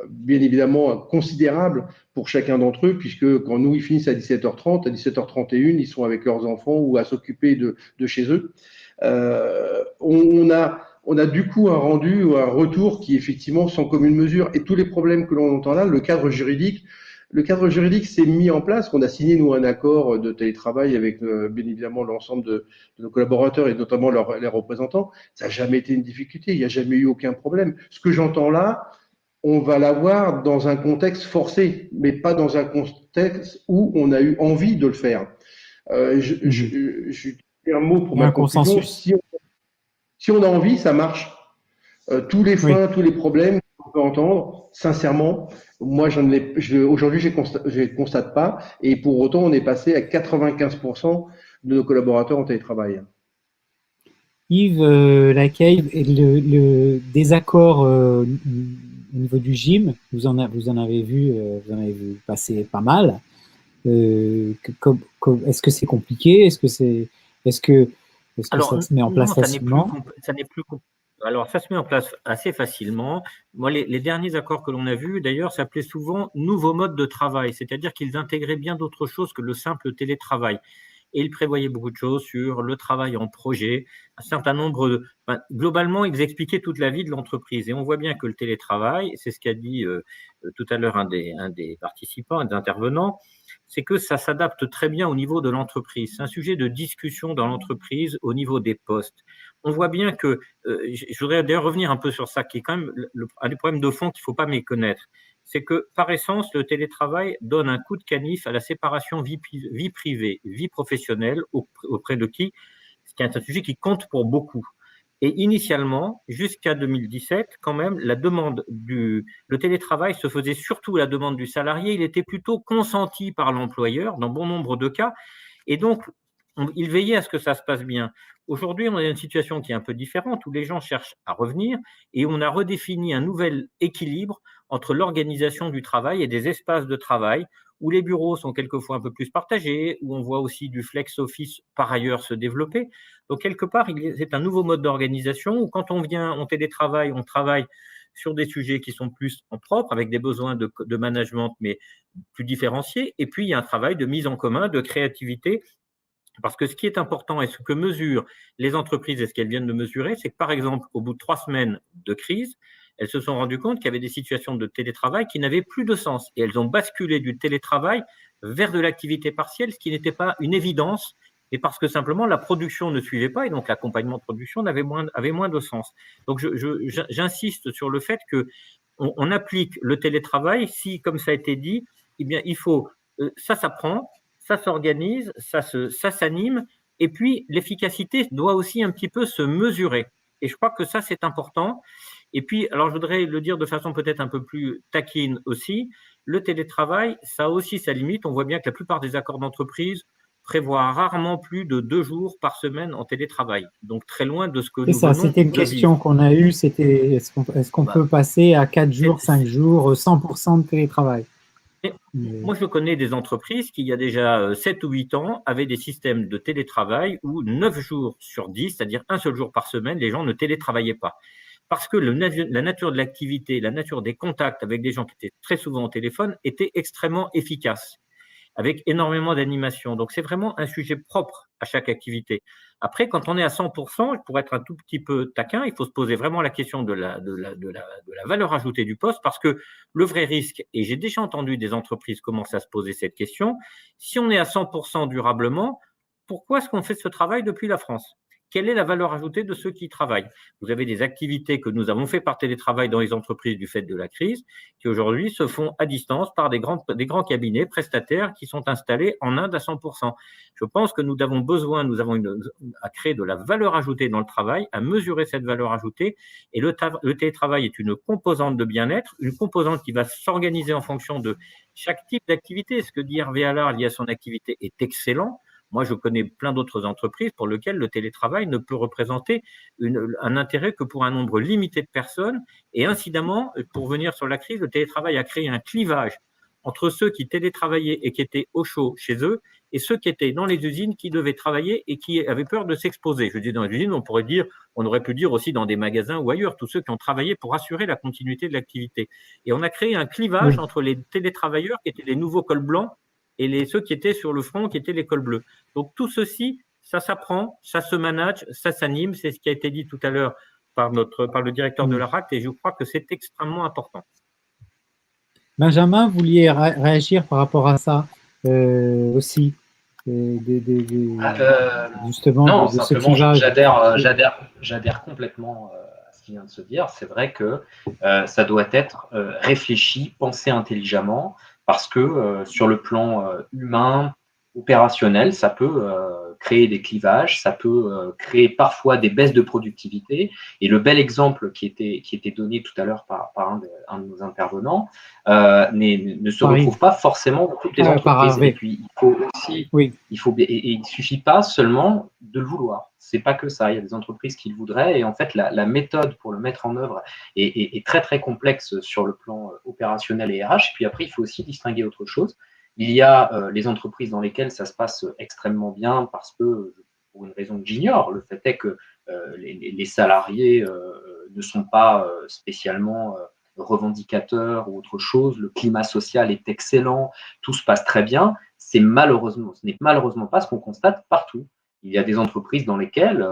bien évidemment, considérable pour chacun d'entre eux, puisque quand nous, ils finissent à 17h30, à 17h31, ils sont avec leurs enfants ou à s'occuper de chez eux. On a du coup un rendu ou un retour qui, effectivement, sans commune mesure. Et tous les problèmes que l'on entend là, le cadre juridique s'est mis en place. On a signé, nous, un accord de télétravail avec, bien évidemment, l'ensemble de nos collaborateurs et notamment les représentants. Ça n'a jamais été une difficulté. Il n'y a jamais eu aucun problème. Ce que j'entends là, on va l'avoir dans un contexte forcé, mais pas dans un contexte où on a eu envie de le faire. Je dis un mot pour ma conclusion. Si on a envie, ça marche. Tous les freins, tous les problèmes qu'on peut entendre, sincèrement, moi, aujourd'hui, je ne constate pas. Et pour autant, on est passé à 95% de nos collaborateurs en télétravail. Yves Lacay, le désaccord au niveau du gym, vous en avez vu passer pas mal. Est-ce que c'est compliqué? Est-ce que ça se met en place facilement? Alors, ça se met en place assez facilement. Moi, les derniers accords que l'on a vus, d'ailleurs, s'appelaient souvent nouveaux modes de travail, c'est-à-dire qu'ils intégraient bien d'autres choses que le simple télétravail. Et ils prévoyaient beaucoup de choses sur le travail en projet, un certain nombre globalement, ils expliquaient toute la vie de l'entreprise. Et on voit bien que le télétravail, c'est ce qu'a dit tout à l'heure un des participants, un des intervenants, c'est que ça s'adapte très bien au niveau de l'entreprise. C'est un sujet de discussion dans l'entreprise au niveau des postes. On voit bien que, je voudrais d'ailleurs revenir un peu sur ça, qui est quand même un des problèmes de fond qu'il ne faut pas méconnaître. C'est que, par essence, le télétravail donne un coup de canif à la séparation vie privée, vie professionnelle, auprès de qui, ce qui est un sujet qui compte pour beaucoup. Et initialement, jusqu'à 2017, quand même, le télétravail se faisait surtout à la demande du salarié. Il était plutôt consenti par l'employeur dans bon nombre de cas. Et donc, il veillait à ce que ça se passe bien. Aujourd'hui, on a une situation qui est un peu différente, où les gens cherchent à revenir et on a redéfini un nouvel équilibre entre l'organisation du travail et des espaces de travail, où les bureaux sont quelquefois un peu plus partagés, où on voit aussi du flex office par ailleurs se développer. Donc, quelque part, c'est un nouveau mode d'organisation où quand on vient, on télétravaille, on travaille sur des sujets qui sont plus en propre, avec des besoins de management, mais plus différenciés. Et puis, il y a un travail de mise en commun, de créativité. Parce que ce qui est important et ce que mesurent les entreprises et ce qu'elles viennent de mesurer, c'est que, par exemple, au bout de 3 semaines de crise, elles se sont rendues compte qu'il y avait des situations de télétravail qui n'avaient plus de sens. Et elles ont basculé du télétravail vers de l'activité partielle, ce qui n'était pas une évidence, et parce que simplement la production ne suivait pas, et donc l'accompagnement de production avait moins de sens. Donc j'insiste sur le fait que on applique le télétravail si, comme ça a été dit, eh bien, il faut, ça s'apprend, ça s'organise, ça s'anime, et puis l'efficacité doit aussi un petit peu se mesurer. Et je crois que ça, c'est important. Et puis, alors je voudrais le dire de façon peut-être un peu plus taquine aussi, le télétravail, ça a aussi sa limite. On voit bien que la plupart des accords d'entreprise prévoient rarement plus de 2 jours par semaine en télétravail. Donc très loin de ce que C'est nous ça, venons c'était une de question vivre. qu'on a eue, c'était est-ce qu'on peut passer à 4 jours, 5 jours, 100% de télétravail? Moi, je connais des entreprises qui, il y a déjà 7 ou 8 ans, avaient des systèmes de télétravail où 9 jours sur 10, c'est-à-dire un seul jour par semaine, les gens ne télétravaillaient pas. Parce que la nature de l'activité, la nature des contacts avec des gens qui étaient très souvent au téléphone était extrêmement efficace, avec énormément d'animation. Donc, c'est vraiment un sujet propre à chaque activité. Après, quand on est à 100%, pour être un tout petit peu taquin, il faut se poser vraiment la question de la valeur ajoutée du poste, parce que le vrai risque, et j'ai déjà entendu des entreprises commencer à se poser cette question, si on est à 100% durablement, pourquoi est-ce qu'on fait ce travail depuis la France? Quelle est la valeur ajoutée de ceux qui y travaillent? Vous avez des activités que nous avons fait par télétravail dans les entreprises du fait de la crise, qui aujourd'hui se font à distance par des grands cabinets prestataires qui sont installés en Inde à 100%. Je pense que nous avons besoin, à créer de la valeur ajoutée dans le travail, à mesurer cette valeur ajoutée. Et le télétravail est une composante de bien-être, une composante qui va s'organiser en fonction de chaque type d'activité. Ce que dit Hervé Allard lié à son activité est excellent. Moi, je connais plein d'autres entreprises pour lesquelles le télétravail ne peut représenter un intérêt que pour un nombre limité de personnes. Et incidemment, pour venir sur la crise, le télétravail a créé un clivage entre ceux qui télétravaillaient et qui étaient au chaud chez eux et ceux qui étaient dans les usines, qui devaient travailler et qui avaient peur de s'exposer. Je dis dans les usines, on aurait pu dire aussi dans des magasins ou ailleurs, tous ceux qui ont travaillé pour assurer la continuité de l'activité. Et on a créé un clivage entre les télétravailleurs qui étaient les nouveaux cols blancs et ceux qui étaient sur le front, qui étaient les cols bleus. Donc tout ceci, ça s'apprend, ça se manage, ça s'anime. C'est ce qui a été dit tout à l'heure par le directeur de l'ARACT, et je crois que c'est extrêmement important. Benjamin, vous vouliez réagir par rapport à ça aussi, justement non, de ce simplement, clivage. j'adhère complètement à ce qui vient de se dire. C'est vrai que ça doit être réfléchi, pensé intelligemment, parce que sur le plan humain, opérationnel, ça peut créer des clivages, ça peut créer parfois des baisses de productivité. Et le bel exemple qui était donné tout à l'heure par un de nos intervenants ne se retrouve pas forcément dans toutes les entreprises. Et puis, il faut aussi, il ne suffit pas seulement de le vouloir. C'est pas que ça. Il y a des entreprises qui le voudraient, et en fait, la méthode pour le mettre en œuvre est très très complexe sur le plan opérationnel et RH. Puis après, il faut aussi distinguer autre chose. Il y a les entreprises dans lesquelles ça se passe extrêmement bien parce que, pour une raison que j'ignore, le fait est que les salariés ne sont pas spécialement revendicateurs ou autre chose. Le climat social est excellent, tout se passe très bien. Ce n'est malheureusement pas ce qu'on constate partout. Il y a des entreprises dans lesquelles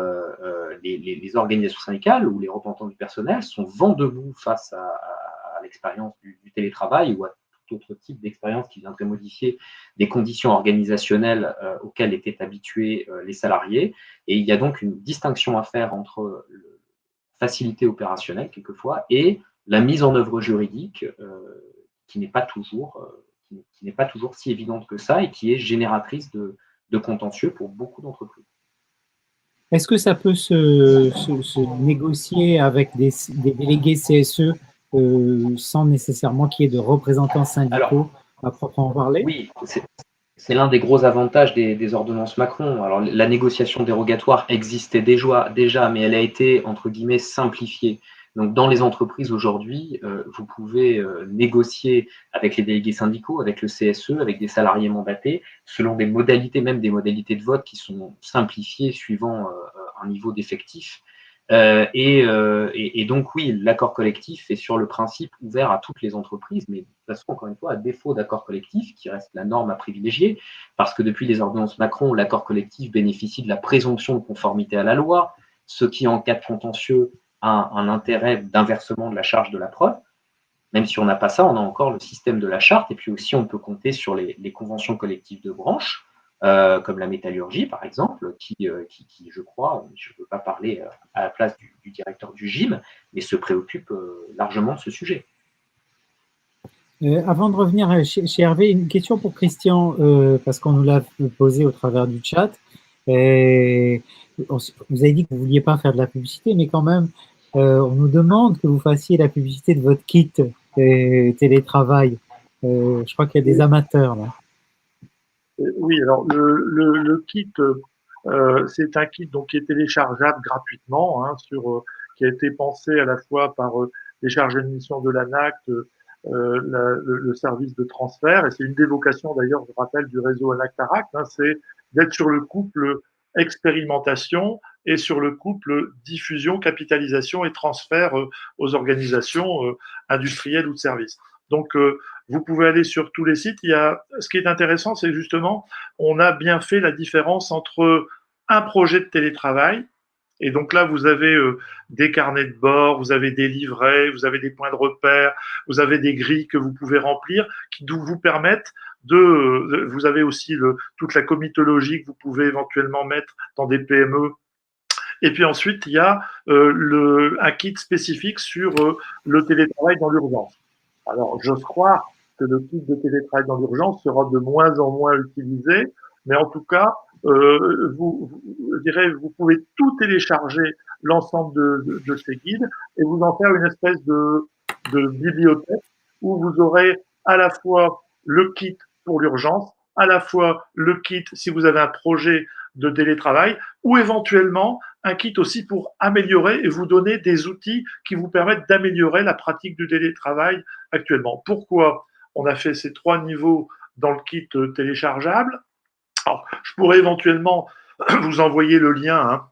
les organisations syndicales ou les représentants du personnel sont vent debout face à l'expérience du télétravail ou à autre type d'expérience qui viendrait modifier des conditions organisationnelles auxquelles étaient habitués les salariés. Et il y a donc une distinction à faire entre la facilité opérationnelle, quelquefois, et la mise en œuvre juridique qui n'est pas toujours si évidente que ça et qui est génératrice de contentieux pour beaucoup d'entreprises. Est-ce que ça peut se négocier avec des délégués CSE sans nécessairement qu'il y ait de représentants syndicaux à proprement parler? Oui, c'est l'un des gros avantages des ordonnances Macron. Alors, la négociation dérogatoire existait déjà, mais elle a été, entre guillemets, simplifiée. Donc, dans les entreprises aujourd'hui, vous pouvez négocier avec les délégués syndicaux, avec le CSE, avec des salariés mandatés, selon des modalités, même des modalités de vote qui sont simplifiées suivant un niveau d'effectif. Et donc, oui, l'accord collectif est sur le principe ouvert à toutes les entreprises, mais de toute façon, encore une fois, à défaut d'accord collectif, qui reste la norme à privilégier, parce que depuis les ordonnances Macron, l'accord collectif bénéficie de la présomption de conformité à la loi, ce qui, en cas de contentieux, a un intérêt d'inversement de la charge de la preuve. Même si on n'a pas ça, on a encore le système de la charte, et puis aussi on peut compter sur les conventions collectives de branche, comme la métallurgie, par exemple, qui je crois, je ne peux pas parler à la place du directeur du gym, mais se préoccupe largement de ce sujet. Avant de revenir chez Hervé, une question pour Christian, parce qu'on nous l'a posé au travers du chat. Vous avez dit que vous ne vouliez pas faire de la publicité, mais quand même, on nous demande que vous fassiez la publicité de votre kit télétravail. Je crois qu'il y a des amateurs là. Oui, alors le kit, c'est un kit donc qui est téléchargeable gratuitement, hein, qui a été pensé à la fois par les chargés de mission de l'ANACT, le service de transfert, et c'est une des vocations d'ailleurs, je rappelle, du réseau ANACT-ARACT, hein, c'est d'être sur le couple expérimentation et sur le couple diffusion, capitalisation et transfert aux organisations industrielles ou de services. Donc, vous pouvez aller sur tous les sites. Ce qui est intéressant, c'est justement, on a bien fait la différence entre un projet de télétravail, et donc là, vous avez des carnets de bord, vous avez des livrets, vous avez des points de repère, vous avez des grilles que vous pouvez remplir qui vous permettent vous avez aussi toute la comitologie que vous pouvez éventuellement mettre dans des PME. Et puis ensuite, il y a un kit spécifique sur le télétravail dans l'urgence. Alors, j'ose croire que le kit de télétravail dans l'urgence sera de moins en moins utilisé, mais en tout cas, vous pouvez tout télécharger, l'ensemble de ces guides, et vous en faire une espèce de bibliothèque où vous aurez à la fois le kit pour l'urgence, à la fois le kit si vous avez un projet de télétravail, ou éventuellement un kit aussi pour améliorer et vous donner des outils qui vous permettent d'améliorer la pratique du télétravail actuellement. Pourquoi on a fait ces 3 niveaux dans le kit téléchargeable? Alors, je pourrais éventuellement vous envoyer le lien, hein.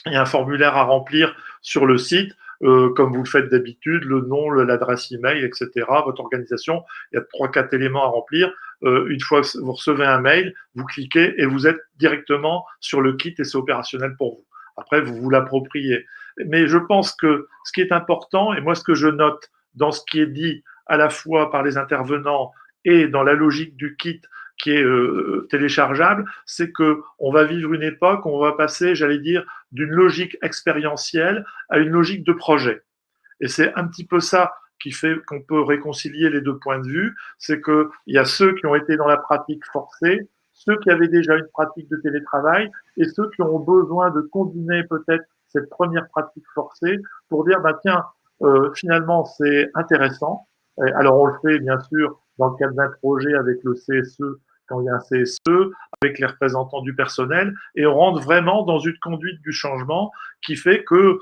Il y a un formulaire à remplir sur le site, comme vous le faites d'habitude, le nom, l'adresse email, etc., votre organisation. Il y a 3-4 éléments à remplir. Une fois que vous recevez un mail, vous cliquez et vous êtes directement sur le kit et c'est opérationnel pour vous. Après, vous vous l'appropriez. Mais je pense que ce qui est important, et moi ce que je note dans ce qui est dit à la fois par les intervenants et dans la logique du kit qui est téléchargeable, c'est que on va vivre une époque où on va passer, j'allais dire, d'une logique expérientielle à une logique de projet. Et c'est un petit peu ça qui fait qu'on peut réconcilier les 2 points de vue, c'est qu'il y a ceux qui ont été dans la pratique forcée, ceux qui avaient déjà une pratique de télétravail et ceux qui ont besoin de combiner peut-être cette première pratique forcée pour dire, bah, tiens, finalement, c'est intéressant. Alors, on le fait, bien sûr, dans le cadre d'un projet avec le CSE, quand il y a un CSE, avec les représentants du personnel, et on rentre vraiment dans une conduite du changement qui fait que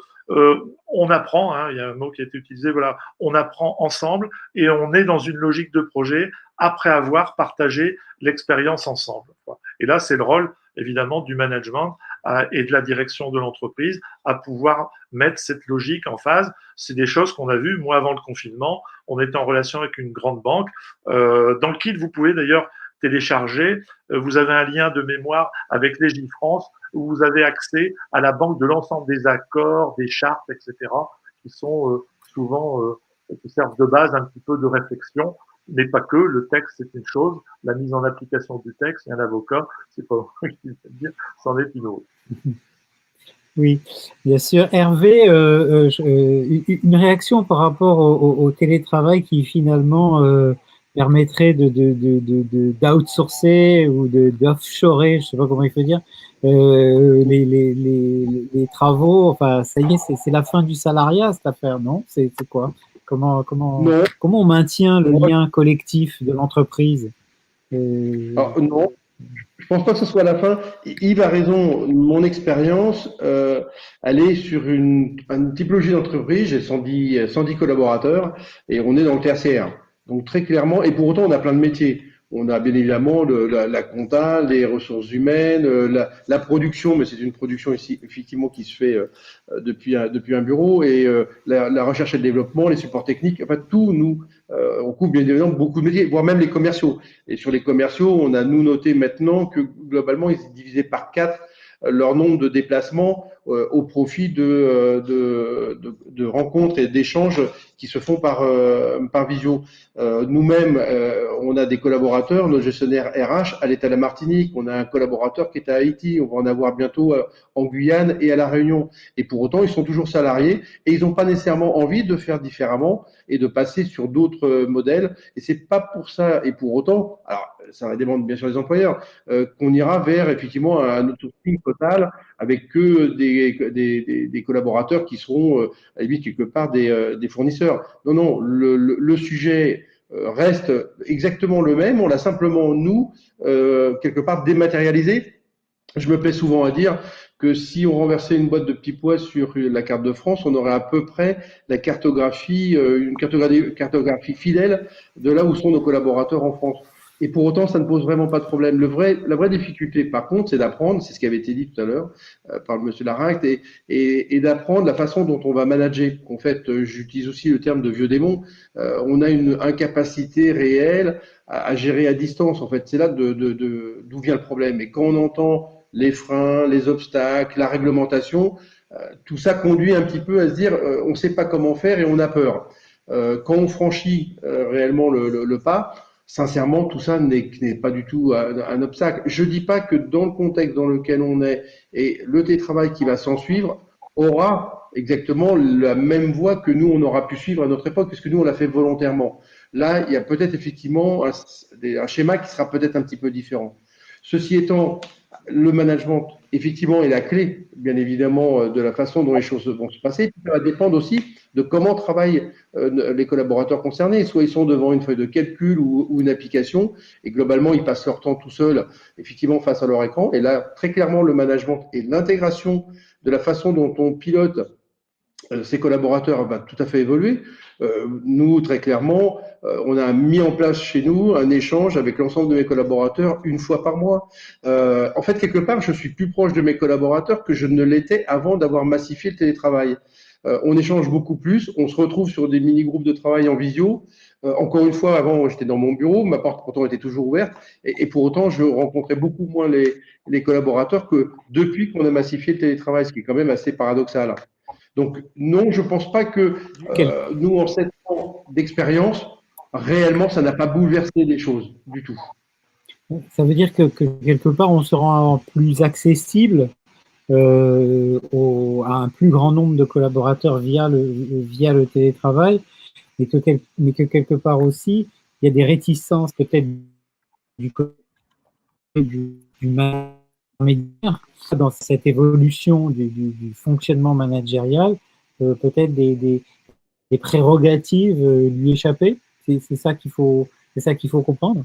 on apprend, hein, il y a un mot qui a été utilisé, voilà, on apprend ensemble et on est dans une logique de projet après avoir partagé l'expérience ensemble. Et là, c'est le rôle, évidemment, du management et de la direction de l'entreprise à pouvoir mettre cette logique en phase. C'est des choses qu'on a vues. Moi, avant le confinement, on était en relation avec une grande banque. Dans le kit, vous pouvez d'ailleurs télécharger. Vous avez un lien de mémoire avec Légifrance où vous avez accès à la banque de l'ensemble des accords, des chartes, etc., qui sont souvent qui servent de base un petit peu de réflexion, mais pas que. Le texte, c'est une chose. La mise en application du texte, il y a un avocat, c'est pas moi qui vais dire, c'en est une autre. Oui, bien sûr. Hervé, une réaction par rapport au télétravail qui finalement permettrait d'outsourcer ou d'offshorer, je ne sais pas comment il faut dire, les travaux. Enfin, ça y est, c'est la fin du salariat, cette affaire, non? C'est quoi? Comment on maintient le lien collectif de l'entreprise? Non, je pense pas que ce soit la fin. Yves a raison. Mon expérience, elle est sur une typologie d'entreprise. J'ai 110 collaborateurs et on est dans le tertiaire. Donc très clairement, et pour autant on a plein de métiers. On a bien évidemment la compta, les ressources humaines, la production, mais c'est une production ici effectivement qui se fait depuis un bureau, et la recherche et le développement, les supports techniques, enfin tout nous, on couvre bien évidemment beaucoup de métiers, voire même les commerciaux. Et sur les commerciaux, on a nous noté maintenant que globalement ils sont divisés par 4 leur nombre de déplacements au profit de rencontres et d'échanges qui se font par visio. Nous-mêmes, on a des collaborateurs, nos gestionnaires RH, elle est à la Martinique, on a un collaborateur qui est à Haïti, on va en avoir bientôt en Guyane et à La Réunion. Et pour autant, ils sont toujours salariés et ils n'ont pas nécessairement envie de faire différemment et de passer sur d'autres modèles. Et c'est pas pour ça et pour autant, alors ça va dépendre bien sûr des employeurs, qu'on ira vers effectivement un outsourcing total avec que des collaborateurs qui seront à la limite quelque part des fournisseurs. Non, non, le sujet reste exactement le même. On l'a simplement, nous, quelque part dématérialisé. Je me plais souvent à dire que si on renversait une boîte de petits pois sur la carte de France, on aurait à peu près la cartographie, une cartographie fidèle de là où sont nos collaborateurs en France. Et pour autant, ça ne pose vraiment pas de problème. La vraie difficulté, par contre, c'est d'apprendre, c'est ce qui avait été dit tout à l'heure par monsieur Laracte, et d'apprendre la façon dont on va manager. En fait, j'utilise aussi le terme de vieux démon. On a une incapacité réelle à gérer à distance. En fait, c'est là d'où vient le problème. Et quand on entend les freins, les obstacles, la réglementation, tout ça conduit un petit peu à se dire on ne sait pas comment faire et on a peur. Quand on franchit réellement le pas, sincèrement, tout ça n'est pas du tout un obstacle. Je dis pas que dans le contexte dans lequel on est et le télétravail qui va s'en suivre aura exactement la même voie que nous, on aura pu suivre à notre époque, puisque nous, on l'a fait volontairement. Là, il y a peut-être effectivement un schéma qui sera peut-être un petit peu différent. Ceci étant, le management, effectivement, est la clé, bien évidemment, de la façon dont les choses vont se passer. Ça va dépendre aussi de comment travaillent les collaborateurs concernés. Soit ils sont devant une feuille de calcul ou une application, et globalement, ils passent leur temps tout seuls, effectivement, face à leur écran. Et là, très clairement, le management et l'intégration de la façon dont on pilote ces collaborateurs va tout à fait évoluer. Nous, très clairement, on a mis en place chez nous un échange avec l'ensemble de mes collaborateurs une fois par mois. En fait, quelque part, je suis plus proche de mes collaborateurs que je ne l'étais avant d'avoir massifié le télétravail. On échange beaucoup plus, on se retrouve sur des mini-groupes de travail en visio. Encore une fois, avant, j'étais dans mon bureau, ma porte pourtant était toujours ouverte, et pour autant, je rencontrais beaucoup moins les collaborateurs que depuis qu'on a massifié le télétravail, ce qui est quand même assez paradoxal. Donc non, je ne pense pas que nous, en 7 ans d'expérience, réellement, ça n'a pas bouleversé les choses du tout. Ça veut dire que quelque part, on se rend plus accessible à un plus grand nombre de collaborateurs via le télétravail, mais que quelque part aussi, il y a des réticences peut-être du côté du manager dans cette évolution du fonctionnement managérial, peut-être des prérogatives lui échapper. C'est ça qu'il faut comprendre.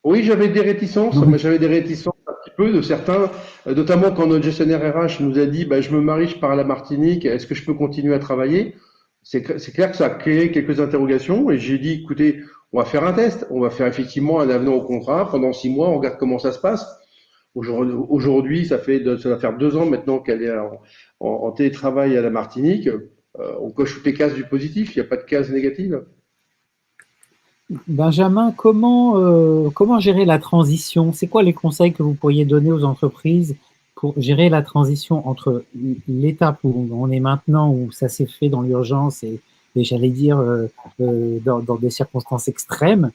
Oui, j'avais des réticences. J'avais des réticences un petit peu de certains, notamment quand notre gestionnaire RH nous a dit je me marie, je pars à la Martinique, est-ce que je peux continuer à travailler? C'est clair que ça a créé quelques interrogations et j'ai dit écoutez, on va faire un test, on va faire effectivement un avenant au contrat pendant 6 mois, on regarde comment ça se passe. Aujourd'hui, ça va faire 2 ans maintenant qu'elle est en télétravail à la Martinique. On coche toutes les cases du positif, il n'y a pas de cases négatives. Benjamin, comment gérer la transition? C'est quoi les conseils que vous pourriez donner aux entreprises pour gérer la transition entre l'étape où on est maintenant, où ça s'est fait dans l'urgence et j'allais dire dans des circonstances extrêmes,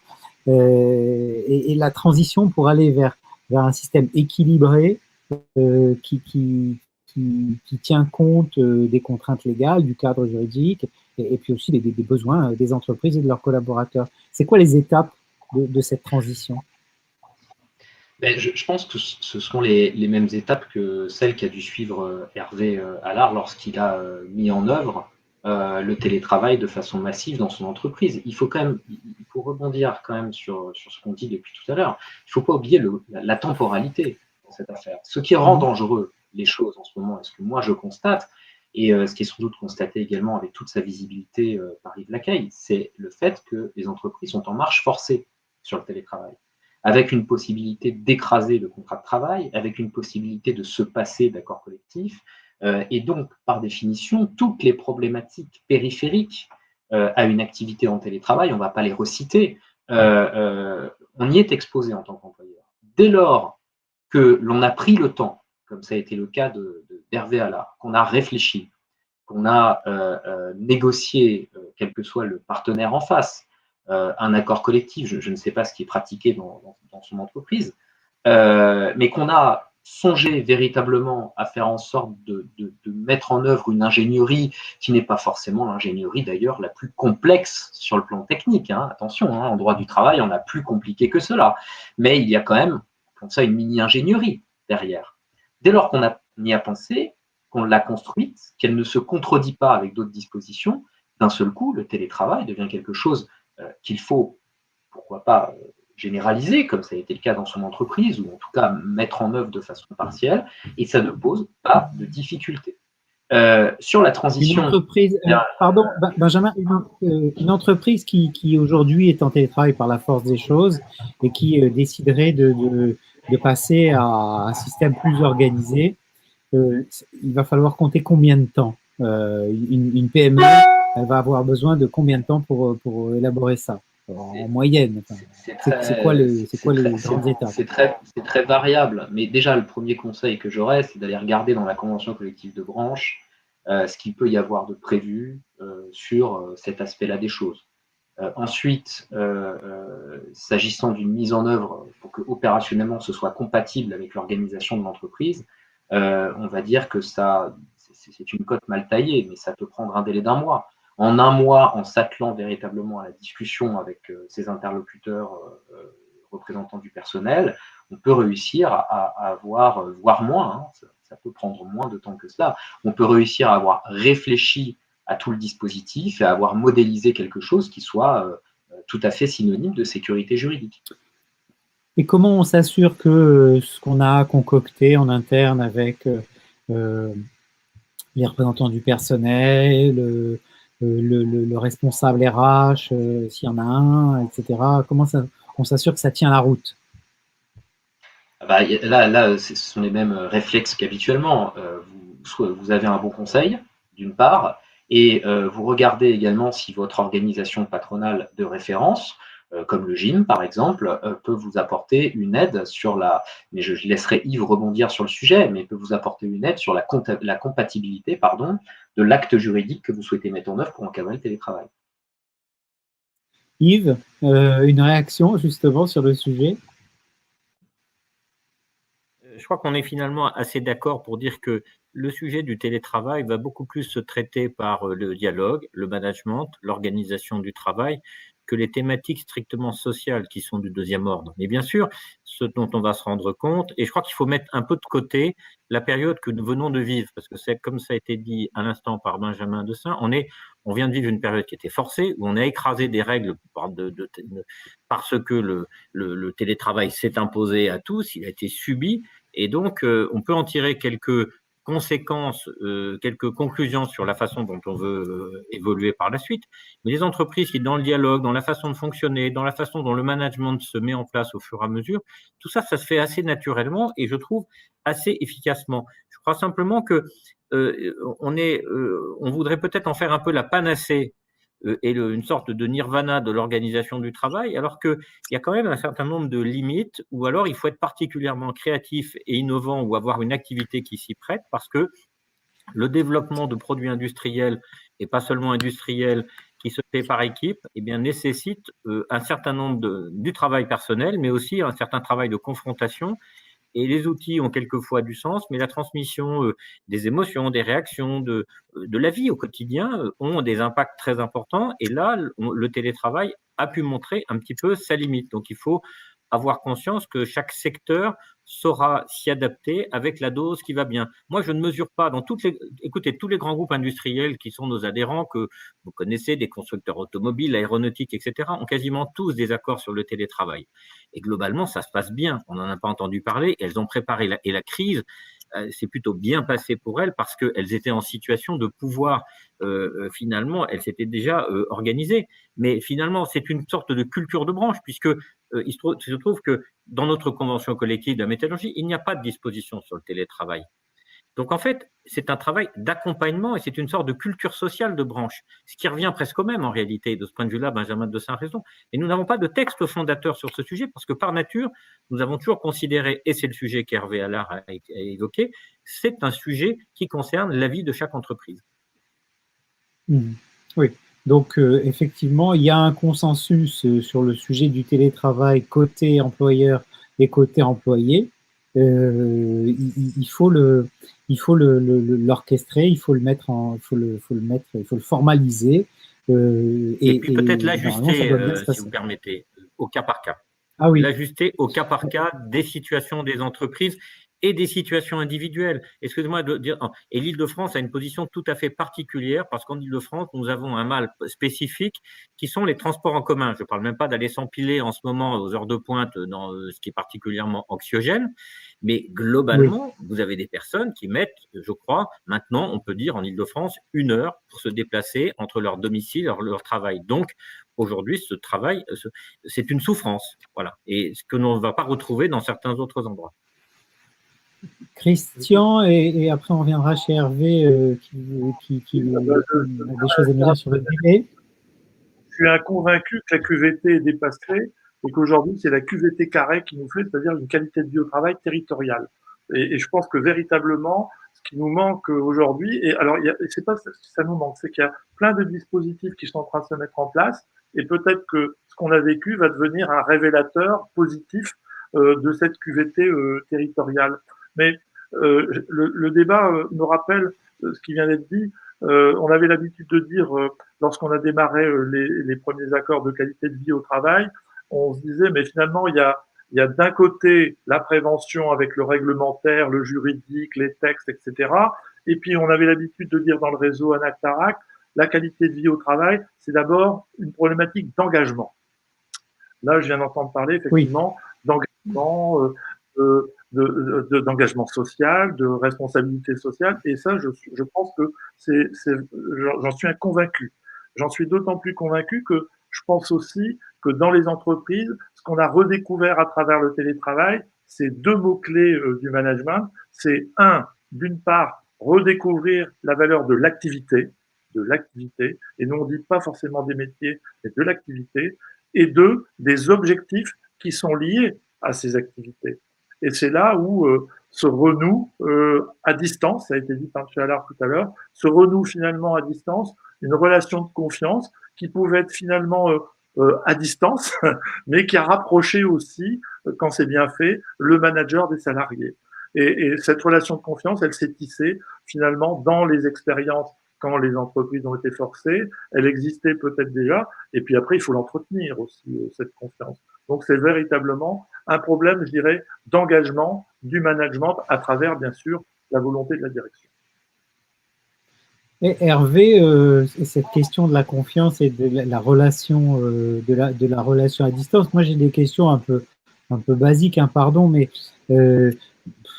et la transition pour aller vers un système équilibré qui tient compte des contraintes légales, du cadre juridique, et puis aussi des besoins des entreprises et de leurs collaborateurs. C'est quoi les étapes de cette transition? Je pense que ce sont les mêmes étapes que celles qu'a dû suivre Hervé Allard lorsqu'il a mis en œuvre le télétravail de façon massive dans son entreprise. Il faut rebondir quand même sur ce qu'on dit depuis tout à l'heure. Il ne faut pas oublier la temporalité dans cette affaire. Ce qui rend dangereux les choses en ce moment, et ce que moi je constate, et ce qui est sans doute constaté également avec toute sa visibilité par Yves Lacaille, c'est le fait que les entreprises sont en marche forcée sur le télétravail, avec une possibilité d'écraser le contrat de travail, avec une possibilité de se passer d'accords collectifs, et donc, par définition, toutes les problématiques périphériques à une activité en télétravail, on ne va pas les reciter, on y est exposé en tant qu'employeur. Dès lors que l'on a pris le temps, comme ça a été le cas d'Hervé Allard, qu'on a réfléchi, qu'on a négocié, quel que soit le partenaire en face, un accord collectif, je ne sais pas ce qui est pratiqué dans son entreprise, mais qu'on a songé véritablement à faire en sorte de mettre en œuvre une ingénierie qui n'est pas forcément l'ingénierie d'ailleurs la plus complexe sur le plan technique. Hein. Attention, hein, en droit du travail, on a plus compliqué que cela. Mais il y a quand même, comme ça, une mini-ingénierie derrière. Dès lors qu'on y a pensé, qu'on l'a construite, qu'elle ne se contredit pas avec d'autres dispositions, d'un seul coup, le télétravail devient quelque chose qu'il faut, pourquoi pas, généraliser, comme ça a été le cas dans son entreprise, ou en tout cas mettre en œuvre de façon partielle, et ça ne pose pas de difficulté. Sur la transition… Une entreprise, pardon, Benjamin, une entreprise qui aujourd'hui est en télétravail par la force des choses et qui déciderait de passer à un système plus organisé, il va falloir compter combien de temps? Une PME, elle va avoir besoin de combien de temps pour élaborer ça? En moyenne, c'est quoi les grandes étapes? C'est très variable, mais déjà le premier conseil que j'aurais, c'est d'aller regarder dans la convention collective de branche ce qu'il peut y avoir de prévu sur cet aspect-là des choses. Ensuite, s'agissant d'une mise en œuvre pour que opérationnellement ce soit compatible avec l'organisation de l'entreprise, on va dire que c'est une cote mal taillée, mais ça peut prendre un délai d'1 mois. En 1 mois, en s'attelant véritablement à la discussion avec ses interlocuteurs représentants du personnel, on peut réussir à avoir, voire moins, hein, ça peut prendre moins de temps que cela, on peut réussir à avoir réfléchi à tout le dispositif et à avoir modélisé quelque chose qui soit tout à fait synonyme de sécurité juridique. Et comment on s'assure que ce qu'on a concocté en interne avec les représentants du personnel, le responsable RH, s'il y en a un, etc. Comment on s'assure que ça tient la route? Là, ce sont les mêmes réflexes qu'habituellement. Vous avez un bon conseil, d'une part, et vous regardez également si votre organisation patronale de référence, comme le gym par exemple, peut vous apporter une aide sur mais je laisserai Yves rebondir sur le sujet, mais peut vous apporter une aide sur la compatibilité de l'acte juridique que vous souhaitez mettre en œuvre pour encadrer le télétravail. Yves, une réaction justement sur le sujet? Je crois qu'on est finalement assez d'accord pour dire que le sujet du télétravail va beaucoup plus se traiter par le dialogue, le management, l'organisation du travail, que les thématiques strictement sociales qui sont du deuxième ordre. Mais bien sûr, ce dont on va se rendre compte, et je crois qu'il faut mettre un peu de côté la période que nous venons de vivre, parce que c'est comme ça a été dit à l'instant par Benjamin Dessin, on vient de vivre une période qui était forcée, où on a écrasé des règles parce que le télétravail s'est imposé à tous, il a été subi, et donc on peut en tirer quelques conséquences, quelques conclusions sur la façon dont on veut évoluer par la suite. Mais les entreprises qui, dans le dialogue, dans la façon de fonctionner, dans la façon dont le management se met en place au fur et à mesure, tout ça, ça se fait assez naturellement et je trouve assez efficacement. Je crois simplement que on voudrait peut-être en faire un peu la panacée et une sorte de nirvana de l'organisation du travail, alors qu'il y a quand même un certain nombre de limites, ou alors il faut être particulièrement créatif et innovant ou avoir une activité qui s'y prête, parce que le développement de produits industriels, et pas seulement industriels, qui se fait par équipe, eh bien, nécessite un certain nombre du travail personnel, mais aussi un certain travail de confrontation. Et les outils ont quelquefois du sens, mais la transmission des émotions, des réactions, de la vie au quotidien ont des impacts très importants. Et là, le télétravail a pu montrer un petit peu sa limite. Donc, il faut avoir conscience que chaque secteur saura s'y adapter avec la dose qui va bien. Moi, je ne mesure pas écoutez, tous les grands groupes industriels qui sont nos adhérents, que vous connaissez, des constructeurs automobiles, aéronautiques, etc., ont quasiment tous des accords sur le télétravail. Et globalement, ça se passe bien. On n'en a pas entendu parler. Elles ont préparé la crise. C'est plutôt bien passé pour elles parce qu'elles étaient en situation de pouvoir, finalement, elles s'étaient déjà organisées. Mais finalement, c'est une sorte de culture de branche puisque il se trouve que dans notre convention collective de la métallurgie, il n'y a pas de disposition sur le télétravail. Donc en fait, c'est un travail d'accompagnement et c'est une sorte de culture sociale de branche, ce qui revient presque au même en réalité. De ce point de vue-là, Benjamin Dessin a raison. Et nous n'avons pas de texte fondateur sur ce sujet parce que par nature, nous avons toujours considéré, et c'est le sujet qu'Hervé Allard a évoqué, c'est un sujet qui concerne la vie de chaque entreprise. Oui, donc effectivement, il y a un consensus sur le sujet du télétravail côté employeur et côté employé. Il faut l'orchestrer, il faut le formaliser. Et puis peut-être l'ajuster, si vous permettez, au cas par cas. Ah oui. L'ajuster au cas par cas des situations des entreprises et des situations individuelles. Excusez-moi de dire, et l'Île-de-France a une position tout à fait particulière parce qu'en Île-de-France, nous avons un mal spécifique qui sont les transports en commun. Je ne parle même pas d'aller s'empiler en ce moment aux heures de pointe dans ce qui est particulièrement anxiogène, mais globalement, vous avez des personnes qui mettent, je crois, maintenant, on peut dire en Île-de-France, 1 heure pour se déplacer entre leur domicile et leur travail. Donc, aujourd'hui, ce travail, c'est une souffrance, voilà, et ce que l'on ne va pas retrouver dans certains autres endroits. Christian, et après on reviendra chez Hervé qui a des choses à nous dire sur le délai. Je suis convaincu que la QVT est dépassée et qu'aujourd'hui c'est la QVT carré qui nous fait, c'est-à-dire une qualité de vie au travail territoriale. Et je pense que véritablement, ce qui nous manque aujourd'hui, et alors c'est pas que ça nous manque, c'est qu'il y a plein de dispositifs qui sont en train de se mettre en place, et peut-être que ce qu'on a vécu va devenir un révélateur positif de cette QVT territoriale. Mais le débat me rappelle ce qui vient d'être dit. On avait l'habitude de dire, lorsqu'on a démarré les premiers accords de qualité de vie au travail, on se disait, mais finalement, il y a d'un côté la prévention avec le réglementaire, le juridique, les textes, etc. Et puis, on avait l'habitude de dire dans le réseau ANAC-TARAC, la qualité de vie au travail, c'est d'abord une problématique d'engagement. Là, je viens d'entendre parler, effectivement, d'engagement, d'engagement social, de responsabilité sociale, et ça, je pense que j'en suis convaincu. J'en suis d'autant plus convaincu que je pense aussi que dans les entreprises, ce qu'on a redécouvert à travers le télétravail, c'est 2 mots-clés du management. C'est d'une part, redécouvrir la valeur de l'activité, et nous on dit pas forcément des métiers, mais de l'activité, et 2, des objectifs qui sont liés à ces activités. Et c'est là où se renoue à distance, ça a été dit par M. Allard tout à l'heure, se renoue finalement à distance une relation de confiance qui pouvait être finalement à distance, mais qui a rapproché aussi, quand c'est bien fait, le manager des salariés. Et cette relation de confiance, elle s'est tissée finalement dans les expériences quand les entreprises ont été forcées. Elle existait peut-être déjà, et puis après, il faut l'entretenir aussi, cette confiance. Donc, c'est véritablement un problème, je dirais, d'engagement du management à travers, bien sûr, la volonté de la direction. Et Hervé, cette question de la confiance et de la relation, de la relation à distance, moi j'ai des questions un peu basiques, pardon, mais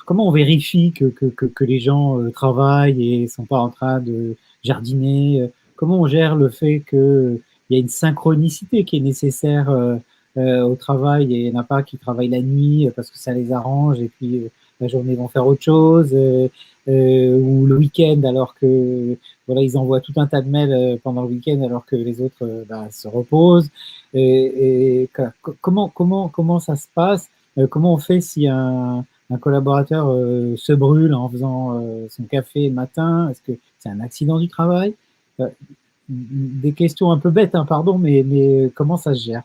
comment on vérifie que les gens travaillent et sont pas en train de jardiner? Comment on gère le fait qu'il y a une synchronicité qui est nécessaire au travail et il n'y en a pas qui travaillent la nuit parce que ça les arrange et puis la journée ils vont faire autre chose ou le week-end alors que voilà ils envoient tout un tas de mails pendant le week-end alors que les autres se reposent comment ça se passe, comment on fait si un collaborateur se brûle en faisant son café le matin, est-ce que c'est un accident du travail? Des questions un peu bêtes, pardon, mais comment ça se gère?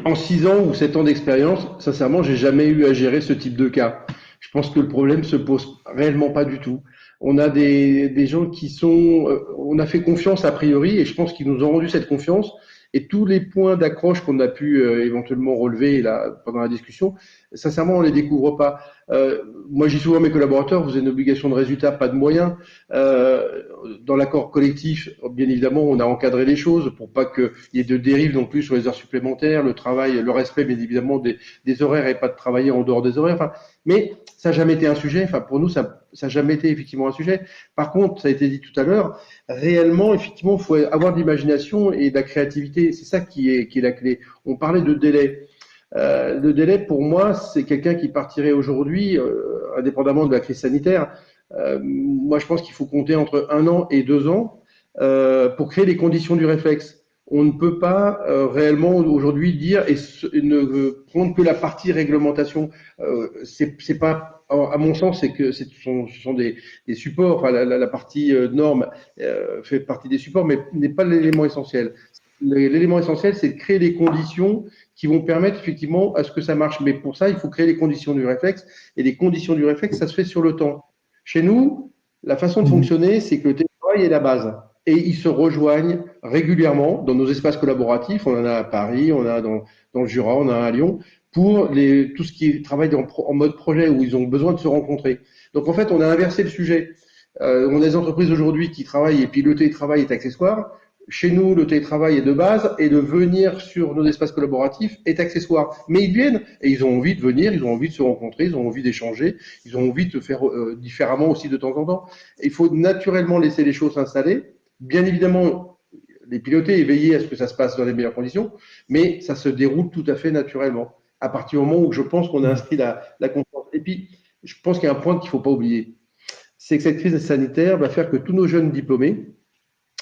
En 6 ans ou 7 ans d'expérience, sincèrement, j'ai jamais eu à gérer ce type de cas. Je pense que le problème se pose réellement pas du tout. On a des gens qui sont, on a fait confiance a priori, et je pense qu'ils nous ont rendu cette confiance. Et tous les points d'accroche qu'on a pu éventuellement relever là pendant la discussion, sincèrement, on les découvre pas. Moi, j'ai souvent mes collaborateurs, vous avez une obligation de résultat, pas de moyens. Dans l'accord collectif, bien évidemment, on a encadré les choses pour pas qu'il y ait de dérive non plus sur les heures supplémentaires, le travail, le respect, bien évidemment, des horaires et pas de travailler en dehors des horaires. Enfin, mais ça n'a jamais été un sujet. Enfin, pour nous, ça n'a jamais été effectivement un sujet. Par contre, ça a été dit tout à l'heure, réellement, effectivement, il faut avoir de l'imagination et de la créativité. C'est ça qui est la clé. On parlait de délai. Le délai, pour moi, c'est quelqu'un qui partirait aujourd'hui, indépendamment de la crise sanitaire. Moi, je pense qu'il faut compter entre 1 an et 2 ans pour créer les conditions du réflexe. On ne peut pas réellement aujourd'hui dire et ne prendre que la partie réglementation. C'est pas, à mon sens, c'est que ce sont des supports. Enfin, la partie norme fait partie des supports, mais n'est pas l'élément essentiel. L'élément essentiel, c'est de créer les conditions qui vont permettre effectivement à ce que ça marche. Mais pour ça, il faut créer les conditions du réflexe. Et les conditions du réflexe, ça se fait sur le temps. Chez nous, la façon de fonctionner, c'est que le télétravail est la base. Et ils se rejoignent régulièrement dans nos espaces collaboratifs. On en a à Paris, on en a dans le Jura, on en a à Lyon, pour tout ce qui travaille en mode projet où ils ont besoin de se rencontrer. Donc en fait, on a inversé le sujet. On a des entreprises aujourd'hui qui travaillent et puis le télétravail est accessoire. Chez nous, le télétravail est de base et de venir sur nos espaces collaboratifs est accessoire. Mais ils viennent et ils ont envie de venir, ils ont envie de se rencontrer, ils ont envie d'échanger, ils ont envie de faire différemment aussi de temps en temps. Et il faut naturellement laisser les choses s'installer. Bien évidemment, les piloter et veiller à ce que ça se passe dans les meilleures conditions, mais ça se déroule tout à fait naturellement. À partir du moment où je pense qu'on a inscrit la confiance. Et puis, je pense qu'il y a un point qu'il ne faut pas oublier, c'est que cette crise sanitaire va faire que tous nos jeunes diplômés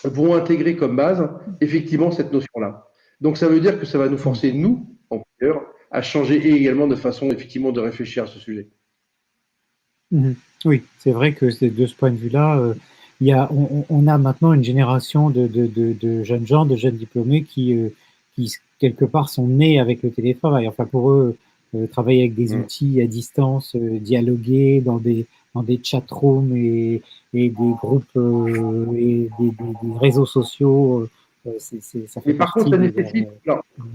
vont intégrer comme base effectivement cette notion-là. Donc ça veut dire que ça va nous forcer, nous, employeurs, à changer et également de façon effectivement de réfléchir à ce sujet. Oui, c'est vrai que de ce point de vue-là, on a maintenant une génération de jeunes gens, de jeunes diplômés qui, quelque part, sont nés avec le télétravail. Enfin, pour eux, travailler avec des outils à distance, dialoguer dans des chatrooms et des groupes et des réseaux sociaux, ça fait Mais par contre, partie ça nécessite,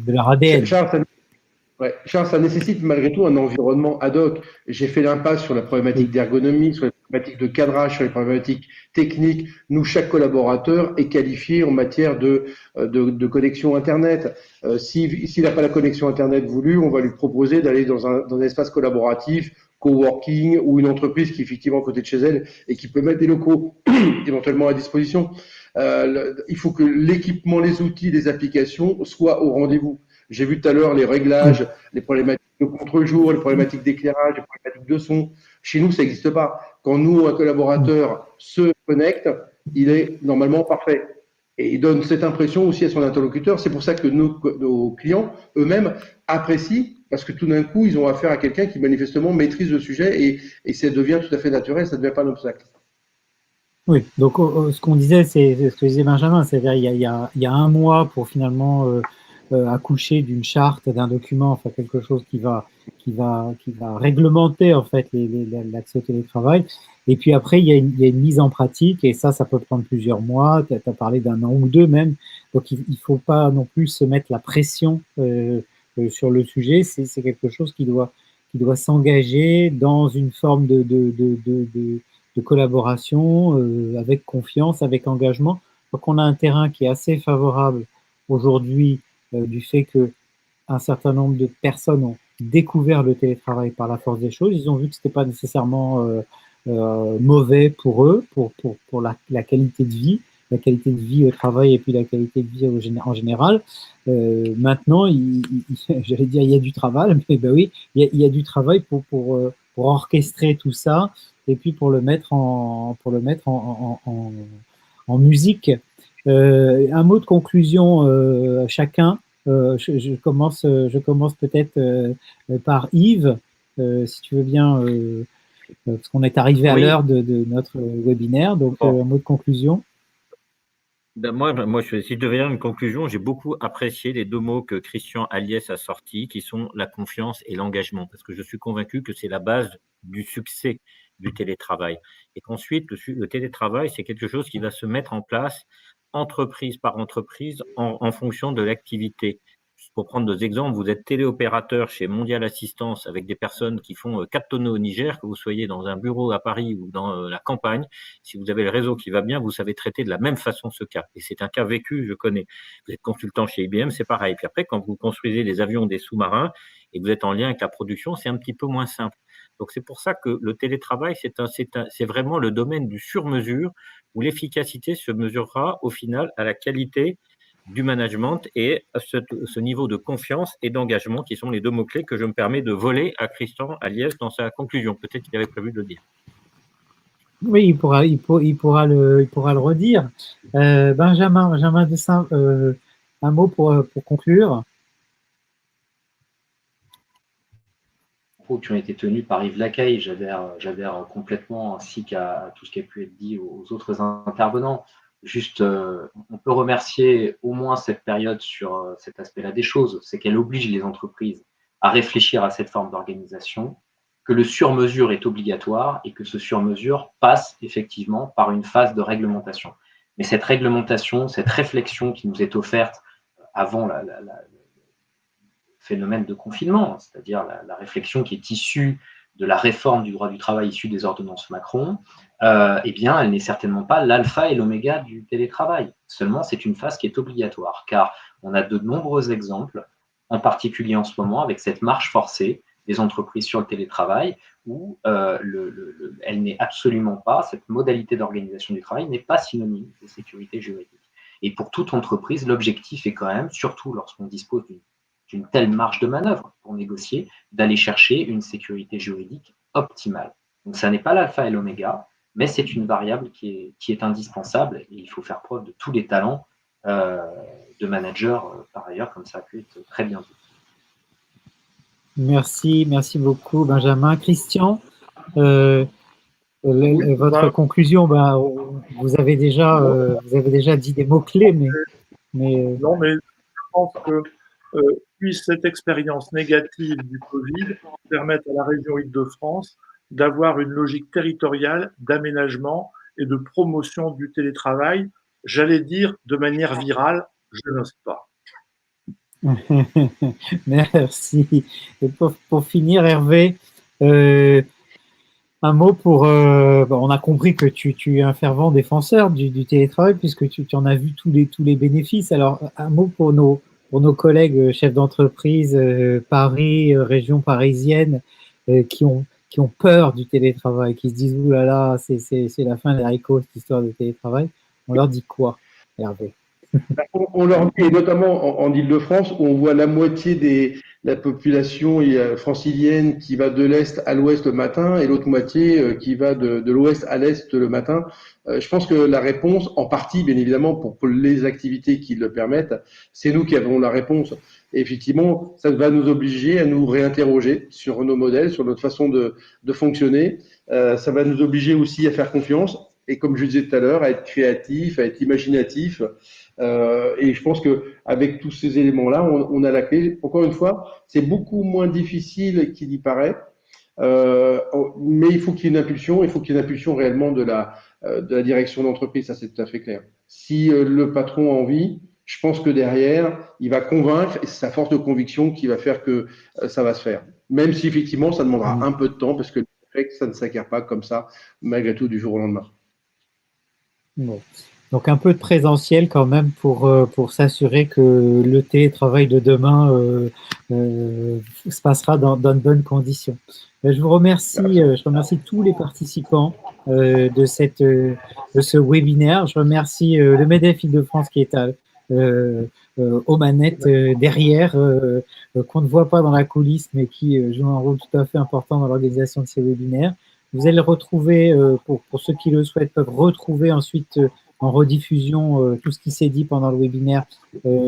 de leur ADN. Charles, ça nécessite malgré tout un environnement ad hoc. J'ai fait l'impasse sur la problématique d'ergonomie, sur les problématiques de cadrage, sur les problématiques techniques. Nous, chaque collaborateur est qualifié en matière de connexion Internet. S'il n'a pas la connexion Internet voulue, on va lui proposer d'aller dans un espace collaboratif, coworking ou une entreprise qui est effectivement à côté de chez elle et qui peut mettre des locaux éventuellement à disposition. Il faut que l'équipement, les outils, les applications soient au rendez-vous. J'ai vu tout à l'heure les réglages, les problématiques de contre-jour, les problématiques d'éclairage, les problématiques de son. Chez nous, ça n'existe pas. Quand nous, un collaborateur se connecte, il est normalement parfait. Et il donne cette impression aussi à son interlocuteur. C'est pour ça que nos clients eux-mêmes apprécient, parce que tout d'un coup, ils ont affaire à quelqu'un qui manifestement maîtrise le sujet et ça devient tout à fait naturel, ça ne devient pas un obstacle. Oui, donc ce qu'on disait, c'est ce que disait Benjamin, c'est-à-dire il y a un mois pour finalement accoucher d'une charte, d'un document, enfin quelque chose qui va réglementer en fait l'accès au télétravail. Et puis après, il y a une mise en pratique et ça peut prendre plusieurs mois. Tu as parlé d'1 an ou 2 même. Donc il faut pas non plus se mettre la pression sur le sujet. C'est quelque chose qui doit s'engager dans une forme de collaboration avec confiance, avec engagement. Donc on a un terrain qui est assez favorable aujourd'hui du fait que un certain nombre de personnes ont découvert le télétravail par la force des choses. Ils ont vu que c'était pas nécessairement mauvais pour eux, pour la qualité de vie au travail et puis la qualité de vie en général. Maintenant, j'allais dire il y a du travail, mais ben oui, il y a du travail pour orchestrer tout ça et puis pour le mettre en musique. Un mot de conclusion chacun. Je commence peut-être par Yves, si tu veux bien, parce qu'on est arrivé à l'heure de notre webinaire. Donc, un mot de conclusion. Ben moi, si je devais dire une conclusion, j'ai beaucoup apprécié les 2 mots que Christian Aliès a sortis, qui sont la confiance et l'engagement, parce que je suis convaincu que c'est la base du succès du télétravail. Et qu'ensuite, le télétravail, c'est quelque chose qui va se mettre en place entreprise par entreprise en fonction de l'activité. Pour prendre 2 exemples, vous êtes téléopérateur chez Mondial Assistance avec des personnes qui font 4 tonneaux au Niger, que vous soyez dans un bureau à Paris ou dans la campagne. Si vous avez le réseau qui va bien, vous savez traiter de la même façon ce cas. Et c'est un cas vécu, je connais. Vous êtes consultant chez IBM, c'est pareil. Puis après, quand vous construisez des avions, des sous-marins, et que vous êtes en lien avec la production, c'est un petit peu moins simple. Donc c'est pour ça que le télétravail, c'est vraiment le domaine du sur-mesure, où l'efficacité se mesurera au final à la qualité du management et ce niveau de confiance et d'engagement qui sont les deux mots-clés que je me permets de voler à Christian Aliès dans sa conclusion. Peut-être qu'il avait prévu de le dire. Oui, il pourra le redire. Benjamin Dessin, un mot pour conclure. Qui ont été tenus par Yves Lacaille, j'adhère complètement, ainsi qu'à tout ce qui a pu être dit aux autres intervenants. Juste, on peut remercier au moins cette période sur cet aspect-là des choses, c'est qu'elle oblige les entreprises à réfléchir à cette forme d'organisation, que le sur-mesure est obligatoire et que ce sur-mesure passe effectivement par une phase de réglementation. Mais cette réglementation, cette réflexion qui nous est offerte avant le phénomène de confinement, c'est-à-dire la réflexion qui est issue de la réforme du droit du travail issue des ordonnances Macron, eh bien, elle n'est certainement pas l'alpha et l'oméga du télétravail. Seulement, c'est une phase qui est obligatoire, car on a de nombreux exemples, en particulier en ce moment, avec cette marche forcée des entreprises sur le télétravail, où elle n'est absolument pas, cette modalité d'organisation du travail n'est pas synonyme de sécurité juridique. Et pour toute entreprise, l'objectif est quand même, surtout lorsqu'on dispose d'une telle marge de manœuvre pour négocier, d'aller chercher une sécurité juridique optimale. Donc ça n'est pas l'alpha et l'oméga, mais c'est une variable qui est indispensable, et il faut faire preuve de tous les talents de managers par ailleurs, comme ça a pu être très bien dit. Merci beaucoup Benjamin. Christian, votre conclusion, vous avez déjà dit des mots-clés, mais... Non, mais je pense que puisse cette expérience négative du Covid permettre à la région Île-de-France d'avoir une logique territoriale d'aménagement et de promotion du télétravail, j'allais dire de manière virale, je n'ose pas. Merci. Et pour finir, Hervé, un mot pour... on a compris que tu es un fervent défenseur du télétravail puisque tu en as vu tous les bénéfices. Alors, un mot pour nos collègues chefs d'entreprise, Paris, région parisienne, qui ont peur du télétravail, qui se disent « Ouh là là, c'est la fin des haricots, cette histoire de télétravail ». On leur dit quoi, Hervé? On leur dit, et notamment en Île-de-France, où on voit la moitié de la population francilienne qui va de l'Est à l'Ouest le matin et l'autre moitié qui va de l'Ouest à l'Est le matin. Je pense que la réponse, en partie, bien évidemment, pour les activités qui le permettent, c'est nous qui avons la réponse. Et effectivement, ça va nous obliger à nous réinterroger sur nos modèles, sur notre façon de fonctionner. Ça va nous obliger aussi à faire confiance et, comme je disais tout à l'heure, à être créatif, à être imaginatif. Et je pense que avec tous ces éléments-là, on a la clé. Encore une fois, c'est beaucoup moins difficile qu'il y paraît, mais il faut qu'il y ait une impulsion. Il faut qu'il y ait une impulsion réellement de la direction d'entreprise. Ça, c'est tout à fait clair. Si le patron a envie, je pense que derrière, il va convaincre, et c'est sa force de conviction qui va faire que ça va se faire. Même si effectivement, ça demandera un peu de temps, parce que ça ne s'acquiert pas comme ça, malgré tout, du jour au lendemain. Bon. Donc un peu de présentiel quand même pour s'assurer que le télétravail de demain se passera dans de bonnes conditions. Je vous remercie, je remercie tous les participants de ce webinaire. Je remercie le MEDEF Île-de-France qui est aux manettes derrière, qu'on ne voit pas dans la coulisse, mais qui joue un rôle tout à fait important dans l'organisation de ces webinaires. Vous allez retrouver, pour ceux qui le souhaitent, peuvent retrouver ensuite en rediffusion tout ce qui s'est dit pendant le webinaire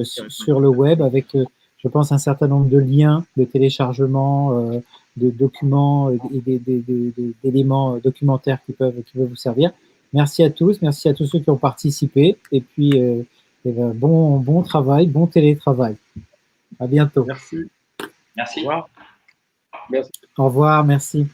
sur le web avec, je pense, un certain nombre de liens de téléchargement, de documents et d'éléments documentaires qui peuvent vous servir. Merci à tous ceux qui ont participé et puis bon travail, bon télétravail. À bientôt. Merci. Merci. Au revoir. Merci. Au revoir, merci.